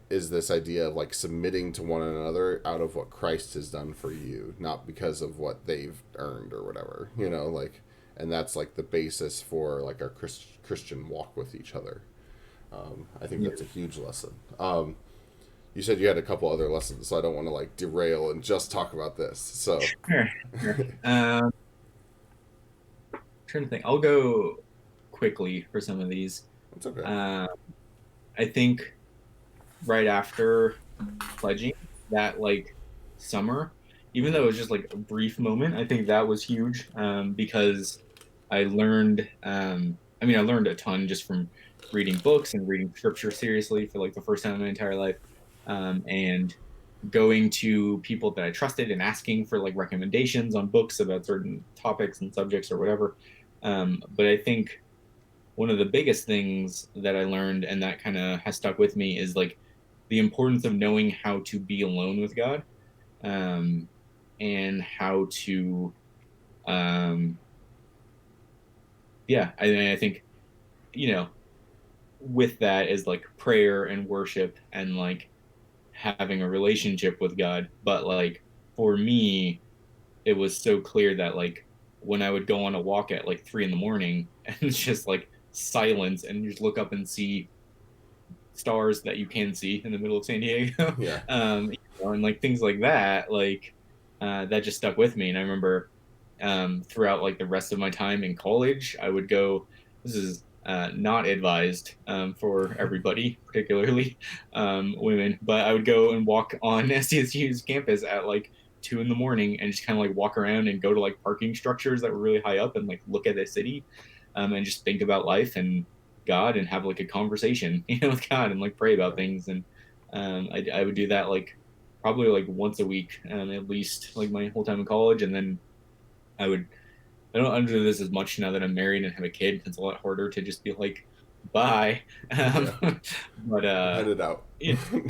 this idea of like submitting to one another out of what Christ has done for you, not because of what they've earned or whatever, like, and that's like the basis for like our Christian walk with each other. I think Yeah, that's a huge lesson. You said you had a couple other lessons, so I don't want to like derail and just talk about this. So, sure, sure. Trying to think, I'll go quickly for some of these. it's okay. Um, I think right after pledging that like summer, even though it Hmm. was just like a brief moment, I think that was huge, because I learned. I mean, I learned a ton just from reading books and reading scripture seriously for like the first time in my entire life, and going to people that I trusted and asking for like recommendations on books about certain topics and subjects or whatever. But I think one of the biggest things that I learned and that kind of has stuck with me is like the importance of knowing how to be alone with God, um, and how to, um, yeah, I think, you know, with that is like prayer and worship and like having a relationship with God. But like for me, it was so clear that like when I would go on a walk at like 3 in the morning and it's just like silence and you just look up and see stars that you can see in the middle of San Diego, Yeah. and like things like that, like that just stuck with me. And I remember throughout like the rest of my time in college, I would go. This is not advised for everybody, particularly women, but I would go and walk on SDSU's campus at like 2 in the morning and just kind of like walk around and go to like parking structures that were really high up and like look at the city, and just think about life and God and have like a conversation, with God and like pray about things. And I would do that like probably like once a week, at least like my whole time in college. And then I would, I don't do this as much now that I'm married and have a kid. It's a lot harder to just be like, bye. Yeah. But Headed out. you know,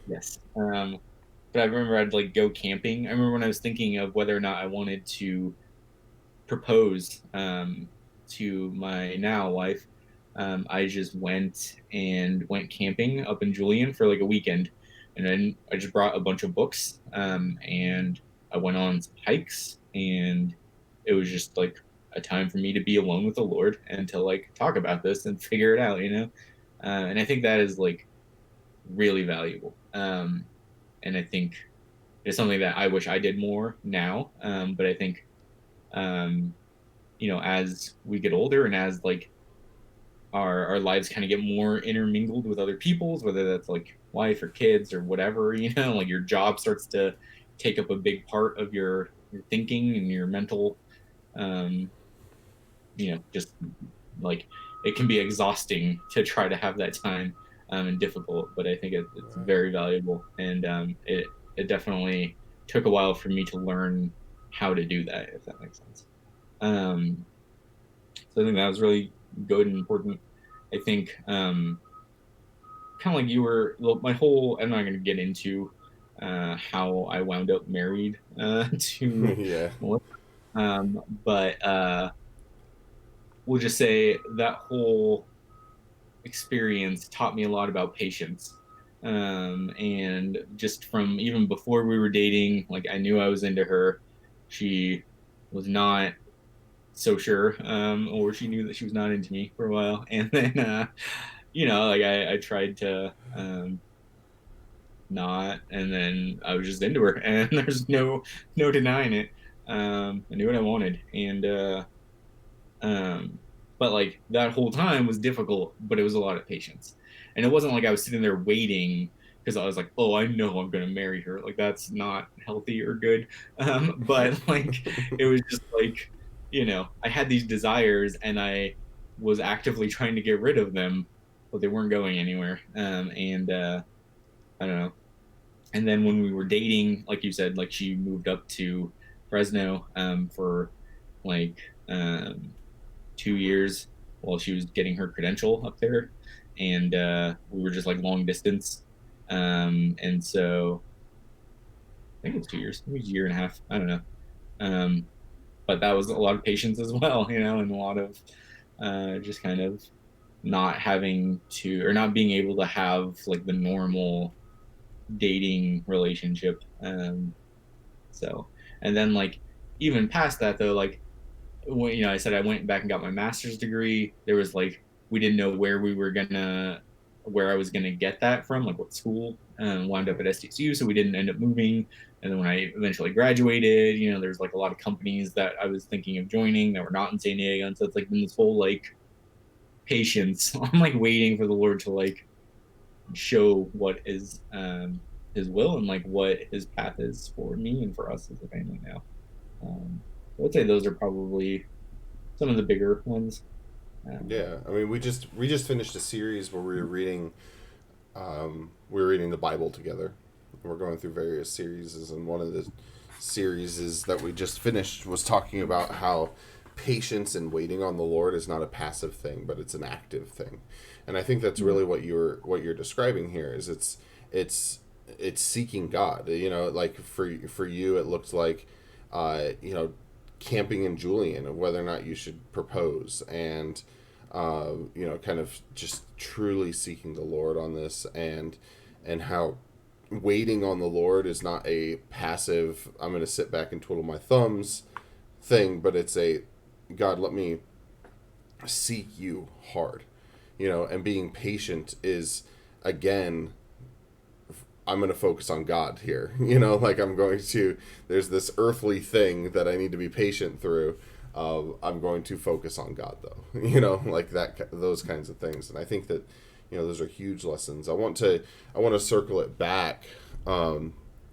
yes. But I remember I'd like go camping. I remember when I was thinking of whether or not I wanted to propose to my now wife, I just went camping up in Julian for like a weekend, and then I just brought a bunch of books, and I went on some hikes, and it was just like a time for me to be alone with the Lord and to like talk about this and figure it out, and I think that is like really valuable, and I think it's something that I wish I did more now, but I think um, as we get older and as like our lives kind of get more intermingled with other people's, whether that's like wife or kids or whatever, like your job starts to take up a big part of your thinking and your mental, um, just like it can be exhausting to try to have that time, and difficult, but I think it's Right. very valuable. And it definitely took a while for me to learn how to do that, if that makes sense. Um, so I think that was really good and important. I think kind of like you were, well, my whole, I'm not going to get into how I wound up married to Yeah. Melissa, but we'll just say that whole experience taught me a lot about patience. And just from even before we were dating, like I knew I was into her. She was not so sure, or she knew that she was not into me for a while. And then, like I tried to not, and then I was just into her, and there's no denying it. I knew what I wanted, and um, but like that whole time was difficult, but it was a lot of patience, and it wasn't like I was sitting there waiting because I was like, oh, I know I'm gonna marry her. Like that's not healthy or good. But like it was just like I had these desires, and I was actively trying to get rid of them, but they weren't going anywhere. And I don't know. And then when we were dating, like you said, like she moved up to Fresno for like 2 years while she was getting her credential up there, and we were just like long distance. And so I think it was 2 years, maybe a year and a half. I don't know. Um, but that was a lot of patience as well, and a lot of just kind of not having to, or not being able to have like the normal dating relationship. So, and then like even past that though, like when I said I went back and got my master's degree, there was like we didn't know where I was gonna get that from, like what school. Wound up at SDSU, so we didn't end up moving. And then when I eventually graduated, there's like a lot of companies that I was thinking of joining that were not in San Diego, and so it's like been this whole like patience. I'm like waiting for the Lord to like show what is his will and like what his path is for me and for us as a family now. I would say those are probably some of the bigger ones. Yeah, I mean, we just finished a series where we were reading the Bible together. We're going through various series, and one of the series is that we just finished was talking about how patience and waiting on the Lord is not a passive thing, but it's an active thing. And I think that's Mm. really what you're describing here is it's it's seeking God. You know, like for you, it looked like, you know, camping in Julian of whether or not you should propose, and you know, kind of just truly seeking the Lord on this, and how waiting on the Lord is not a passive I'm going to sit back and twiddle my thumbs thing, but it's a God, let me seek you hard, you know, and being patient is again I'm going to focus on God here. You know, like I'm going to, there's this earthly thing that I need to be patient through. I'm going to focus on God, though. You know, like that, those kinds of things. And I think that, you know, those are huge lessons. I want to circle it back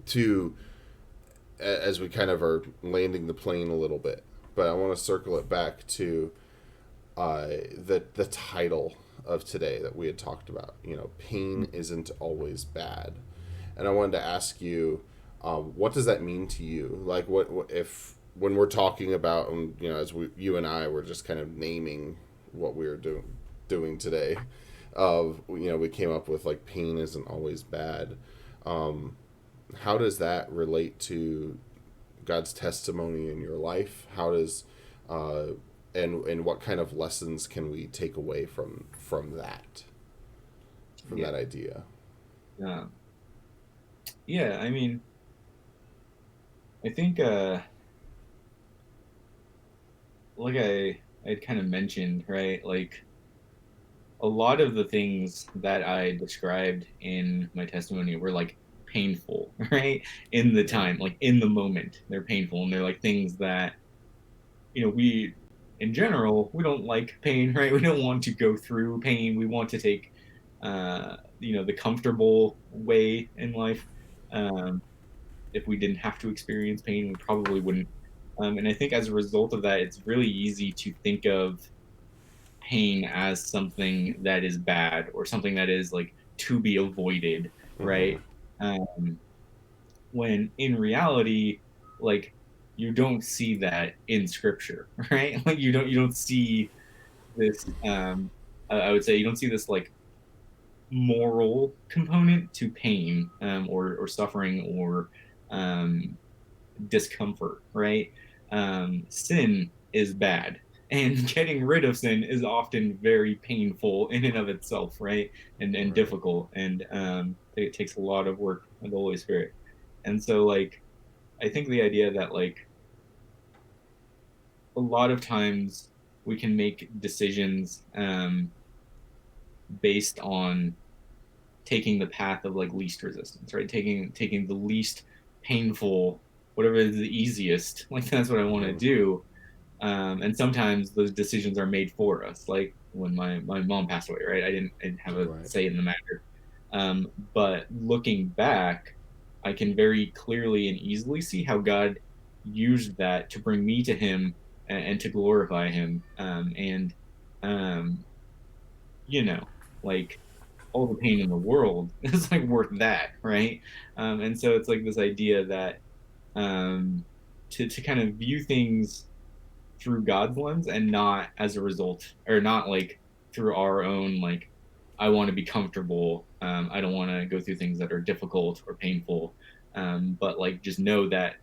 to as we kind of are landing the plane a little bit, but I want to circle it back to the title of today that we had talked about. You know, pain isn't always bad, and I wanted to ask you, what does that mean to you? Like, what if when we're talking about, you know, as you and I were just kind of naming what we were doing today, of you know, we came up with like pain isn't always bad. Um, how does that relate to God's testimony in your life? How does uh, and what kind of lessons can we take away from Yeah. that idea? Um, yeah. I mean, I think, like I kind of mentioned, right? Like a lot of the things that I described in my testimony were like painful, right? In the Right. time, like in the moment, they're painful, and they're like things that we in general we don't like pain, right? We don't want to go through pain. We want to take the comfortable way in life. um, if we didn't have to experience pain, we probably wouldn't. And I think as a result of that, it's really easy to think of pain as something that is bad or something that is like to be avoided, Mm-hmm. right? um, when in reality, like, you don't see that in scripture, right? Like you don't see this. I would say you don't see this like moral component to pain, or suffering, or um, discomfort, right? Sin is bad, and getting rid of sin is often very painful in and of itself, right? And Right. difficult, and it takes a lot of work of the Holy Spirit. And so, like, I think the idea that, like, a lot of times we can make decisions based on taking the path of like least resistance, right? Taking the least painful, whatever is the easiest. Like, that's what I want to Mm-hmm. do. And sometimes those decisions are made for us. Like when my mom passed away, right? I didn't have a Right. say in the matter. But looking back, I can very clearly and easily see how God used that to bring me to Him, and to glorify Him. And um, you know, like, all the pain in the world is like worth that, right? And so it's like this idea that, um, to kind of view things through God's lens, and not as a result, or not like through our own, like, I want to be comfortable. I don't want to go through things that are difficult or painful. But like, just know that,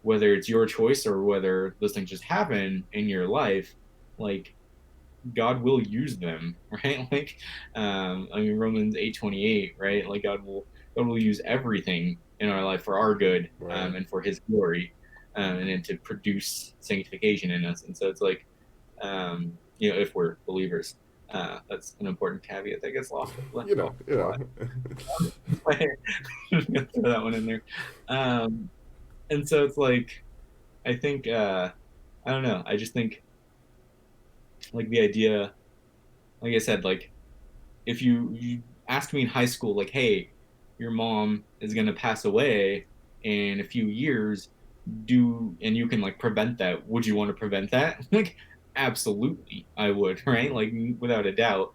whether it's your choice or whether those things just happen in your life, like, God will use them, right? Like, I mean, Romans 8:28, right? Like, God will use everything in our life for our good, Right. and for His glory, and then to produce sanctification in us. And so it's like, if we're believers, that's an important caveat that gets left You know. off You a lot. know. Just gonna throw that one in there. Um, and so it's like, I think, I don't know. I just think, like, the idea, like I said, like, if you asked me in high school, like, hey, your mom is gonna pass away in a few years, and you can like prevent that, would you want to prevent that? Like, absolutely I would, right? Like without a doubt.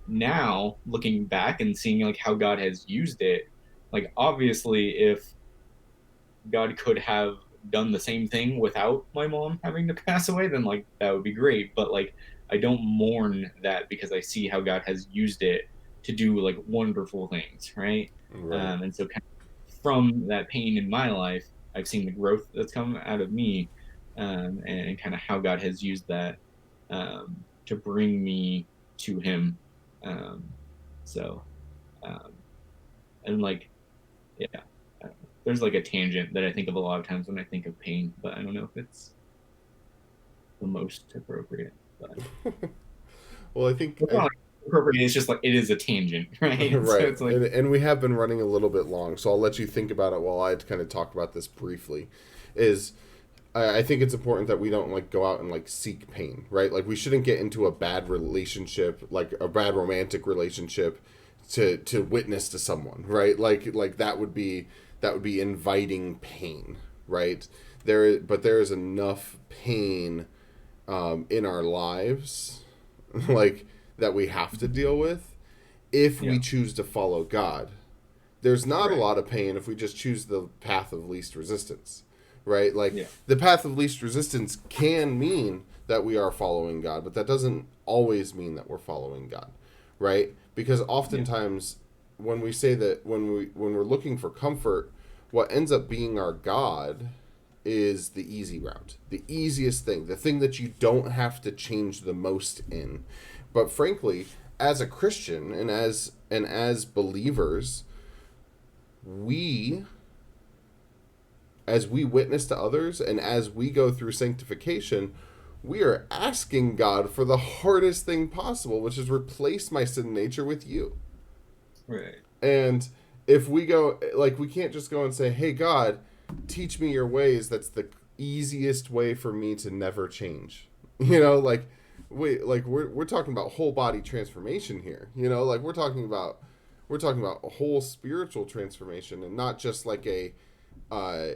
Now looking back and seeing like how God has used it, like obviously if God could have done the same thing without my mom having to pass away, then like that would be great. But like I don't mourn that because I see how God has used it to do like wonderful things, right? Right. And so kind of from that pain in my life, I've seen the growth that's come out of me, and kind of how God has used that to bring me to Him. Um, so um, and like yeah, there's like a tangent that I think of a lot of times when I think of pain, but I don't know if it's the most appropriate. But Well, I think it's not like appropriate. It's just like it is a tangent, right? So right, it's like and we have been running a little bit long, so I'll let you think about it while I kind of talk about this briefly. Is I think it's important that we don't like go out and like seek pain, right? Like we shouldn't get into a bad relationship, like a bad romantic relationship, to witness to someone, right? Like that would be inviting pain, right? But there is enough pain in our lives, like that we have to deal with if we yeah, choose to follow God. There's not a right, lot of pain if we just choose the path of least resistance, right? Like yeah, the path of least resistance can mean that we are following God, but that doesn't always mean that we're following God, right? Because yeah, oftentimes when we say that when we're looking for comfort, what ends up being our God is the easy route, the easiest thing, the thing that you don't have to change the most in. But frankly, as a Christian and as believers, we as we witness to others and as we go through sanctification, we are asking God for the hardest thing possible, which is replace my sin nature with you. right, And if we go, like, we can't just go and say, hey, God, teach me your ways. That's the easiest way for me to never change. You know, like, wait, like, we're talking about whole body transformation here. You know, like, we're talking about a whole spiritual transformation and not just like a, uh,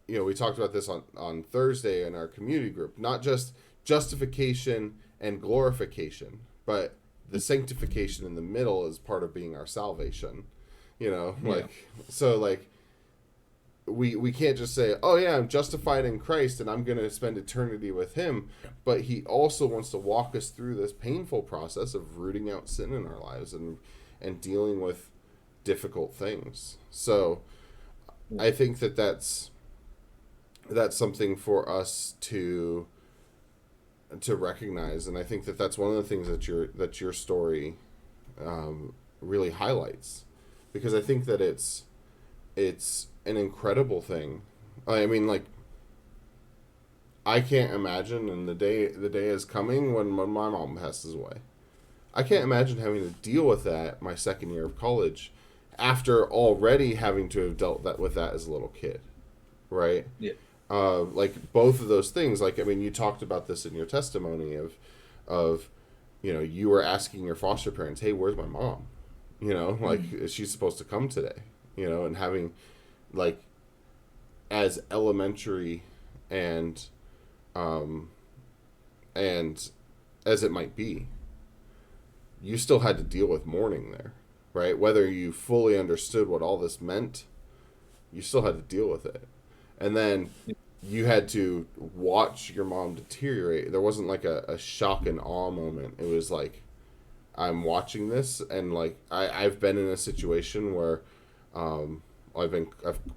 you know, we talked about this on Thursday in our community group, not just justification and glorification, but the sanctification in the middle is part of being our salvation. You know, yeah, like we can't just say, oh yeah, I'm justified in Christ and I'm going to spend eternity with Him, but He also wants to walk us through this painful process of rooting out sin in our lives and dealing with difficult things. So yeah, I think that that's something for us to recognize, and I think that that's one of the things that your story really highlights, because I think that it's an incredible thing. I mean, like, I can't imagine, and the day is coming when my mom passes away. I can't imagine having to deal with that my second year of college, after already having to have dealt that with that as a little kid, right? yeah, Like both of those things. Like, I mean, you talked about this in your testimony of you know, you were asking your foster parents, hey, where's my mom? You know, like, mm, is she supposed to come today? You know, and having, like, as elementary and um and as it might be, you still had to deal with mourning there, right? Whether you fully understood what all this meant, you still had to deal with it. And then yeah, you had to watch your mom deteriorate. There wasn't like a shock and awe moment. It was like, I'm watching this, and like I've been in a situation where um, I've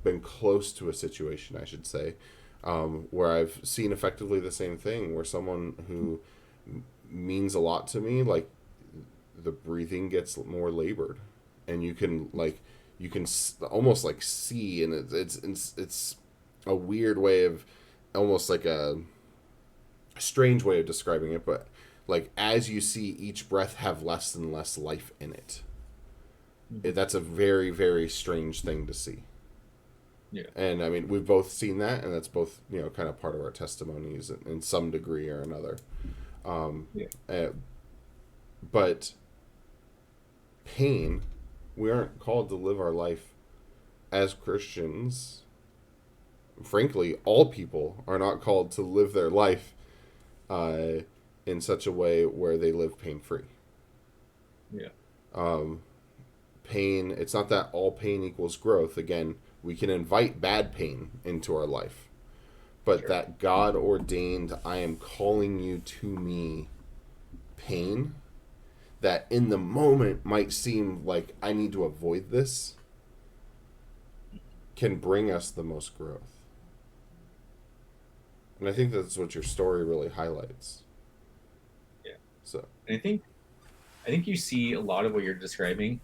been close to a situation, I should say, where I've seen effectively the same thing, where someone who means a lot to me, like, the breathing gets more labored, and you can like almost like see, and it's a weird way of, almost like a strange way of describing it, but like as you see each breath have less and less life in it, mhm, that's a very very strange thing to see. yeah, And I mean, we've both seen that, and that's both, you know, kind of part of our testimonies in some degree or another. um, yeah, uh, but pain, we aren't called to live our life as Christians. Frankly, all people are not called to live their life uh, in such a way where they live pain free. Yeah. Um, Pain, it's not that all pain equals growth. Again, we can invite bad pain into our life, but Sure. that God ordained, I am calling you to me pain that in the moment might seem like I need to avoid this can bring us the most growth. And I think that's what your story really highlights. Yeah. So, And I think you see a lot of what you're describing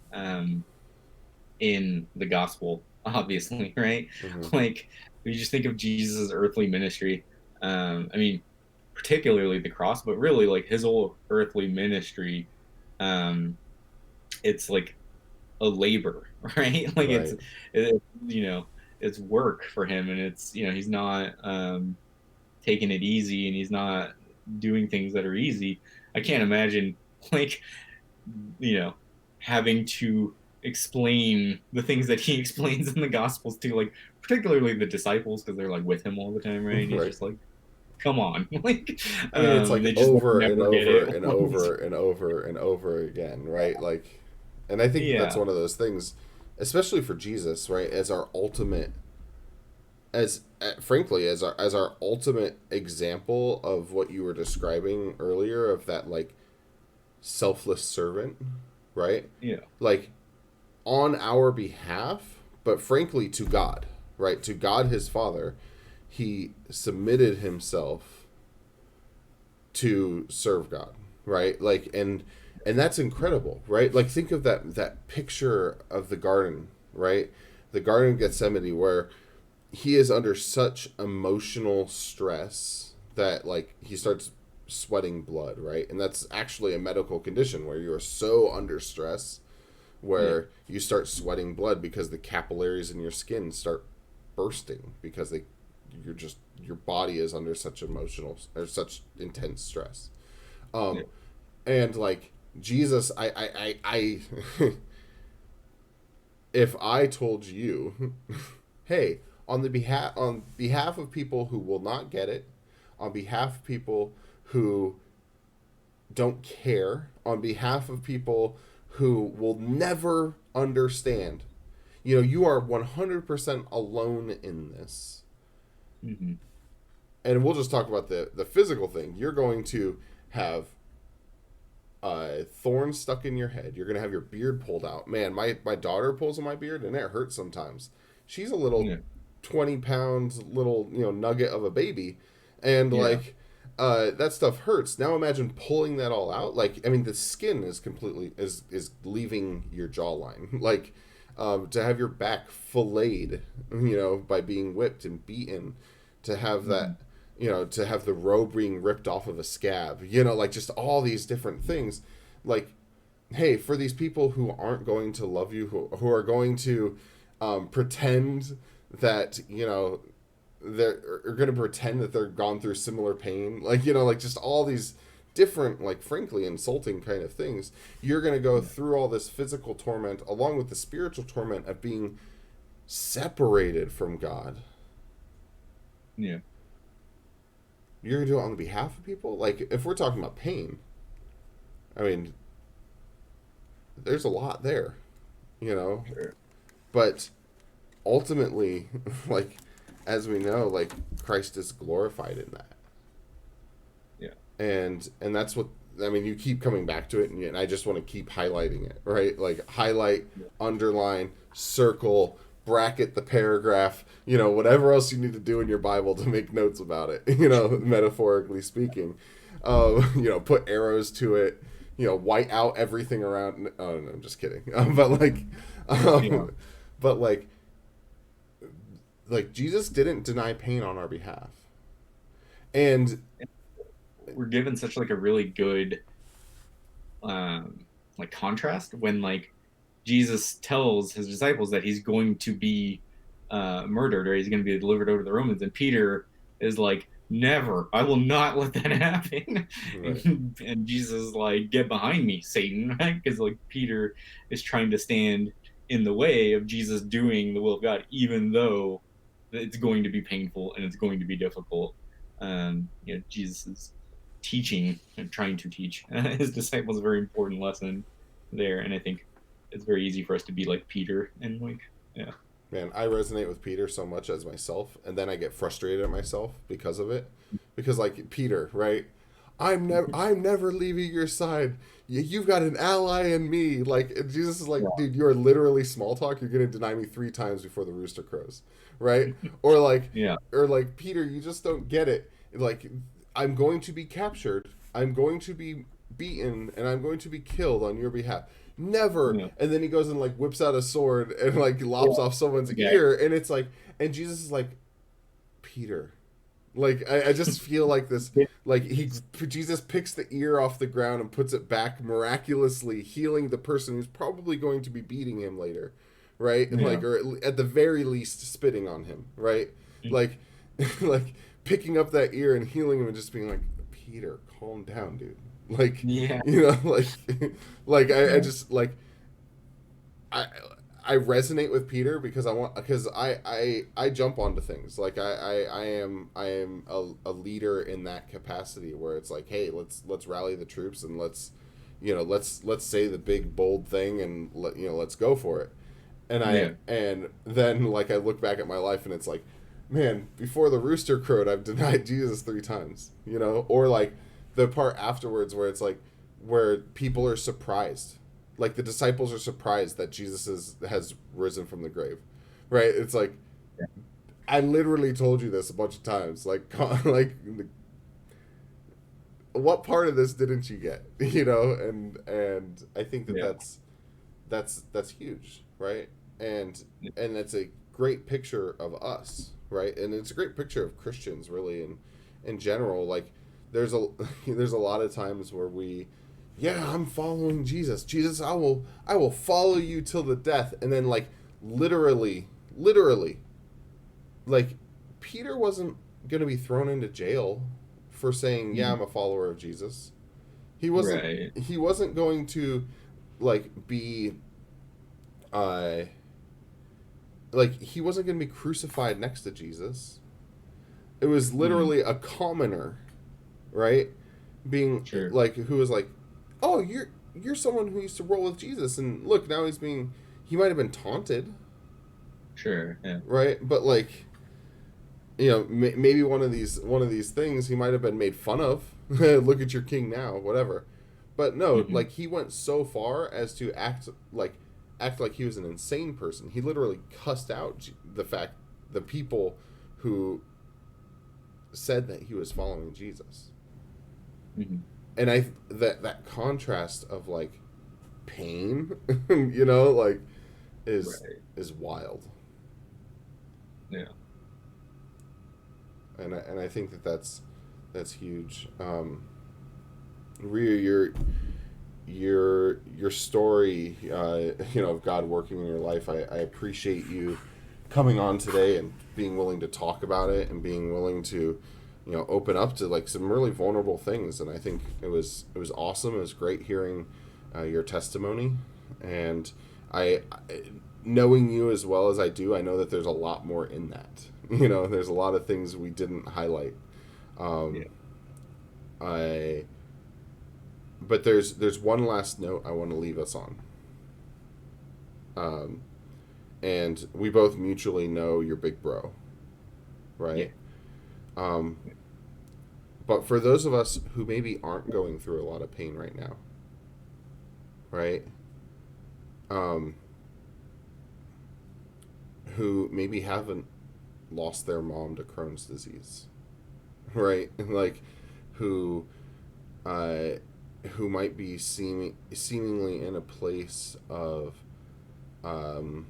in the gospel, obviously, right? mm-hmm. Like, you just think of Jesus' earthly ministry. I mean, particularly the cross, but really, like, his whole earthly ministry, um, it's like a labor, right? Like, Right, you know, it's work for him, and it's, he's not taking it easy, and he's not doing things that are easy. I can't imagine, like, you know, having to explain the things that he explains in the gospels to, like, particularly the disciples, because they're like with him all the time, right? And he's right. just like, come on. Like, I mean, it's like they just, like, over and never get over it. and over and over and over again, right? Like, and I think that's Yeah. one of those things, especially for Jesus, right? As our ultimate, as frankly, as our ultimate example of what you were describing earlier of that like selfless servant, right? Yeah. Like on our behalf, but frankly to God, right? To God his Father, he submitted himself to serve God, right? Like and that's incredible, right? Like think of that picture of the garden, right? The Garden of Gethsemane where he is under such emotional stress that like he starts sweating blood, right? And that's actually a medical condition where you are so under stress Yeah. where you start sweating blood because the capillaries in your skin start bursting because you're just your body is under such emotional or such intense stress. Yeah. Um, and like Jesus, I if I told you, hey, on behalf of people who will not get it, on behalf of people who don't care, on behalf of people who will never understand, you are 100% alone in this. Hmm. And we'll just talk about the physical thing. You're going to have thorns stuck in your head. You're going to have your beard pulled out. Man, my daughter pulls on my beard, and it hurts sometimes. She's a little Yeah. 20 pounds little nugget of a baby, and Yeah. like that stuff hurts. Now imagine pulling that all out. Like I mean, the skin is completely is leaving your jawline. Like to have your back filleted, by being whipped and beaten, to have Hmm. that to have the robe being ripped off of a scab, like just all these different things. Like, hey, for these people who aren't going to love you, who are going to pretend that, they're are going to pretend that they're gone through similar pain, like, like just all these different, like, frankly, insulting kind of things. You're going to go Yeah. through all this physical torment along with the spiritual torment of being separated from God. Yeah. You're gonna do it on behalf of people. Like if we're talking about pain, I mean, there's a lot there, you know. Sure. But ultimately, like as we know, like Christ is glorified in that, Yeah. and that's what I mean. You keep coming back to it, and I just want to keep highlighting it, right? Like highlight, Yeah. underline, circle, bracket the paragraph, whatever else you need to do in your Bible to make notes about it, metaphorically speaking. Put arrows to it, white out everything around. Oh, no, I'm just kidding. Yeah. Um, but like Jesus didn't deny pain on our behalf. And We're given such, like, a really good like, contrast when, like, Jesus tells his disciples that he's going to be murdered, or he's going to be delivered over to the Romans, and Peter is like, "Never! I will not let that happen." right, And Jesus is like, "Get behind me, Satan!" Right? Because, like, Peter is trying to stand in the way of Jesus doing the will of God, even though it's going to be painful and it's going to be difficult. Jesus is teaching and trying to teach his disciples a very important lesson there. And I think it's very easy for us to be like Peter and like, yeah. Man, I resonate with Peter so much as myself, and then I get frustrated at myself because of it. Because like Peter, right? I'm never leaving your side. You've got an ally in me. Like Jesus is like, dude, you're literally small talk. You're gonna deny me 3 times before the rooster crows, right? Or like, Yeah. or like Peter, you just don't get it. Like, I'm going to be captured. I'm going to be beaten, and I'm going to be killed on your behalf. Never. Yeah. And then he goes and like whips out a sword and like lops off someone's ear, and it's like, and Jesus is like, Peter. Like I just feel like this, like Jesus picks the ear off the ground and puts it back miraculously, healing the person who's probably going to be beating him later, right? And Yeah. like, or at the very least, spitting on him, right? Like, like picking up that ear and healing him and just being like, Peter, calm down, dude. Like, Yeah. like, like I just like I I resonate with Peter because I jump onto things like I am a leader in that capacity where it's like, hey, let's rally the troops and let's say the big bold thing and let's go for it. And then like I look back at my life and it's like, man, before the rooster crowed I've denied Jesus 3 times, or like the part afterwards where it's like where people are surprised, like the disciples are surprised that Jesus has risen from the grave, right? It's like, I literally told you this a bunch of times, like like what part of this didn't you get? And I think that's huge, right? And it's a great picture of us, right? And it's a great picture of Christians really in general. Like there's a there's a lot of times where I'm following Jesus. Jesus, I will follow you till the death. And then like literally, like Peter wasn't going to be thrown into jail for saying, "Yeah, I'm a follower of Jesus." He wasn't he wasn't going to like be like he wasn't going to be crucified next to Jesus. It was literally a commoner, right? Being like who was like, oh, you're someone who used to roll with Jesus, and look, now he might have been taunted, right? But like, maybe one of these things he might have been made fun of. Look at your king now, whatever. But no, like he went so far as to act like he was an insane person. He literally cussed out the people who said that he was following Jesus. And that contrast of like pain, like is wild. Yeah. And I think that's huge. Rhea, your story, of God working in your life. I appreciate you coming on today and being willing to talk about it and being willing to open up to like some really vulnerable things. And I think it was awesome. It was great hearing your testimony, and I knowing you as well as I do, I know that there's a lot more in that. There's a lot of things we didn't highlight. But there's one last note I want to leave us on. And we both mutually know your big bro, right? But for those of us who maybe aren't going through a lot of pain right now, right? Who maybe haven't lost their mom to Crohn's disease, right? Like, who might be seemingly in a place of, the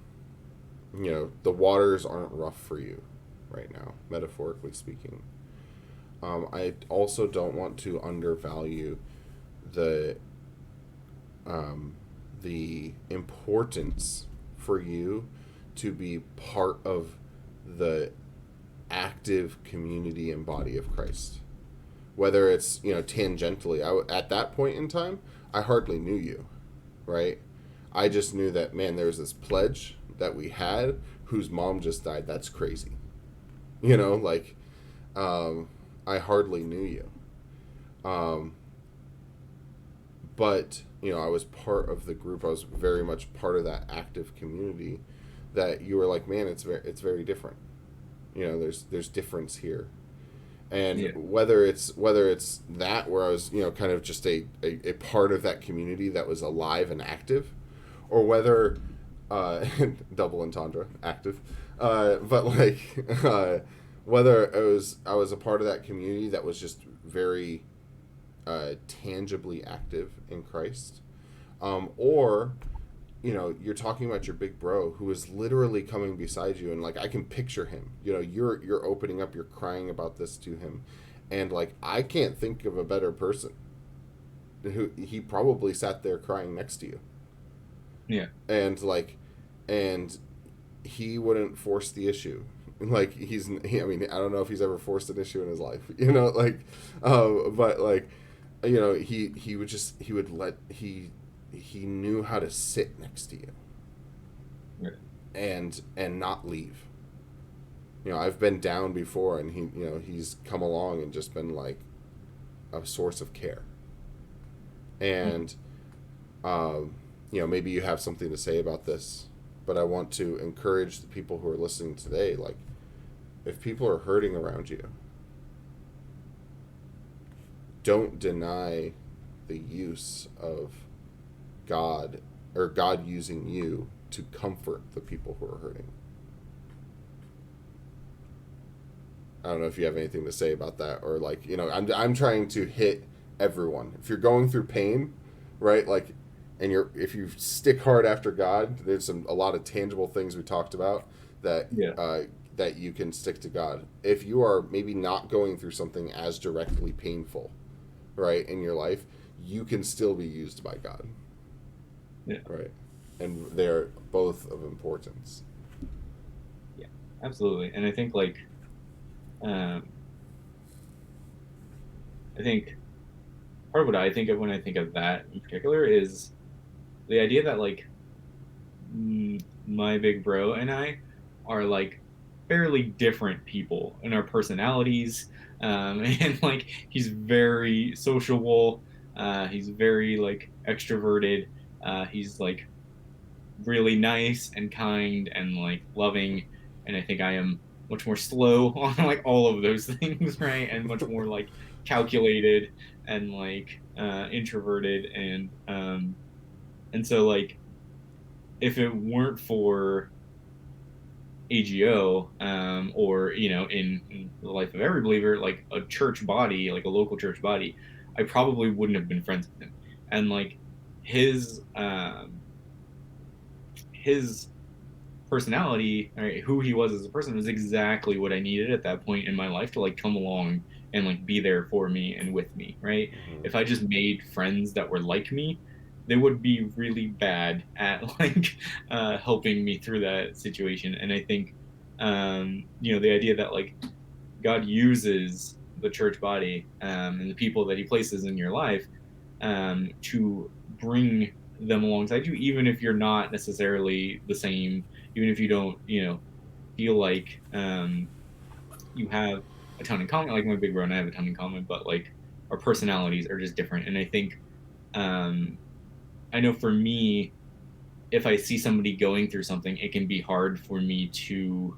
waters aren't rough for you right now, metaphorically speaking. I also don't want to undervalue the importance for you to be part of the active community and body of Christ. Whether it's, tangentially. At that point in time, I hardly knew you, right? I just knew that, man, there was this pledge that we had whose mom just died. That's crazy. I hardly knew you. Um, but I was part of the group. I was very much part of that active community. That you were like, man, it's very different. There's difference here, and Yeah. whether it's that where I was kind of just a part of that community that was alive and active, or whether double entendre active, but like whether I was a part of that community that was just very tangibly active in Christ, or you're talking about your big bro who is literally coming beside you, and like I can picture him. You're opening up, you're crying about this to him, and like I can't think of a better person who he probably sat there crying next to you, Yeah. and like, and he wouldn't force the issue. Like I mean, I don't know if he's ever forced an issue in his life, like, but like, he would let he knew how to sit next to you Yeah. and not leave. I've been down before, and he's come along and just been like a source of care. And maybe you have something to say about this, but I want to encourage the people who are listening today. Like, if people are hurting around you, don't deny the use of God, or God using you to comfort the people who are hurting. I don't know if you have anything to say about that, or like, I'm trying to hit everyone. If you're going through pain, right? Like, and if you stick hard after God, there's a lot of tangible things we talked about that Yeah. that you can stick to God. If you are maybe not going through something as directly painful, right, in your life, you can still be used by God. Yeah. Right. And they're both of importance. Yeah. Absolutely. And I think like, I think part of what I think of when I think of that in particular is the idea that like my big bro and I are like fairly different people in our personalities. And like he's very sociable. He's very like extroverted. He's like really nice and kind and like loving. And I think I am much more slow on like all of those things, right? And much more like calculated and like introverted and so like if it weren't for AGO, or in the life of every believer, like a church body, like a local church body, I probably wouldn't have been friends with him. And like his his personality, right, who he was as a person, was exactly what I needed at that point in my life to like come along and like be there for me and with me, right? Mm-hmm. If I just made friends that were like me, they would be really bad at like helping me through that situation. And I think the idea that like God uses the church body and the people that he places in your life to bring them alongside you, even if you're not necessarily the same, even if you don't, feel like you have a ton in common. Like my big bro and I have a ton in common, but like our personalities are just different. And I think um, I know for me, if I see somebody going through something, it can be hard for me to,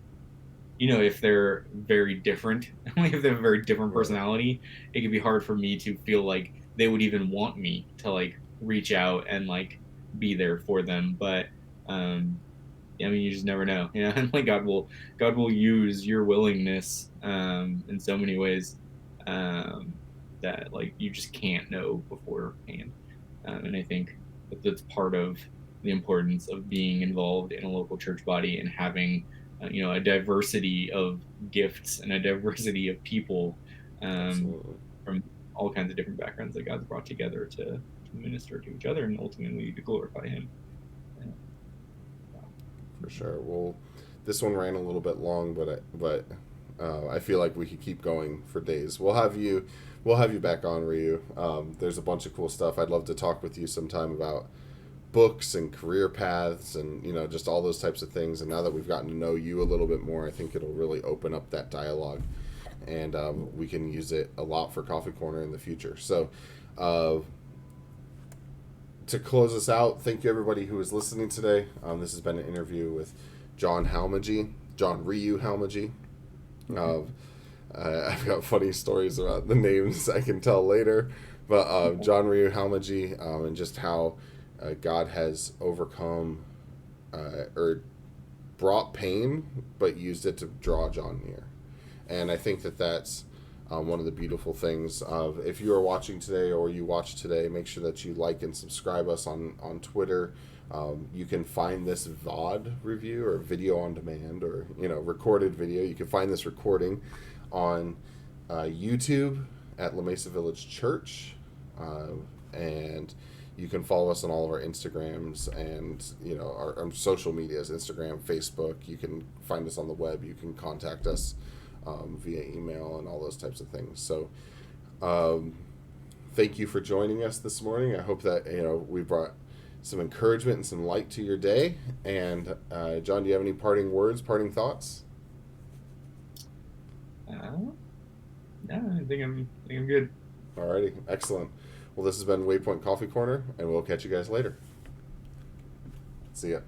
if they're very different, if they have a very different Right. personality, it can be hard for me to feel like they would even want me to like reach out and like be there for them. But I mean, you just never know, and like God will use your willingness in so many ways that like you just can't know beforehand. And I think that's part of the importance of being involved in a local church body and having a diversity of gifts and a diversity of people Absolutely. from all kinds of different backgrounds that God's brought together to minister to each other and ultimately to glorify Him. For sure. Well, this one ran a little bit long, I feel like we could keep going for days. We'll have you back on, Ryu. There's a bunch of cool stuff. I'd love to talk with you sometime about books and career paths and just all those types of things. And now that we've gotten to know you a little bit more, I think it'll really open up that dialogue. and we can use it a lot for Coffee Corner in the future. So, uh, to close us out, thank you everybody who is listening today. This has been an interview with John Halmaghi, John Ryu Halmaghi. I've got funny stories about the names I can tell later, but John Ryu Halmaghi, and just how God has overcome or brought pain, but used it to draw John near. And I think that that's one of the beautiful things. If you are watching today or you watch today, make sure that you like and subscribe us on Twitter. You can find this VOD review or video on demand, or recorded video. You can find this recording on YouTube at La Mesa Village Church, and you can follow us on all of our Instagrams and our social medias, Instagram, Facebook. You can find us on the web. You can contact us via email and all those types of things. So thank you for joining us this morning. I hope that we brought some encouragement and some light to your day. And John, do you have any parting words, parting thoughts? No, I think I'm good. Alrighty, excellent. Well, this has been Waypoint Coffee Corner, and we'll catch you guys later. See ya.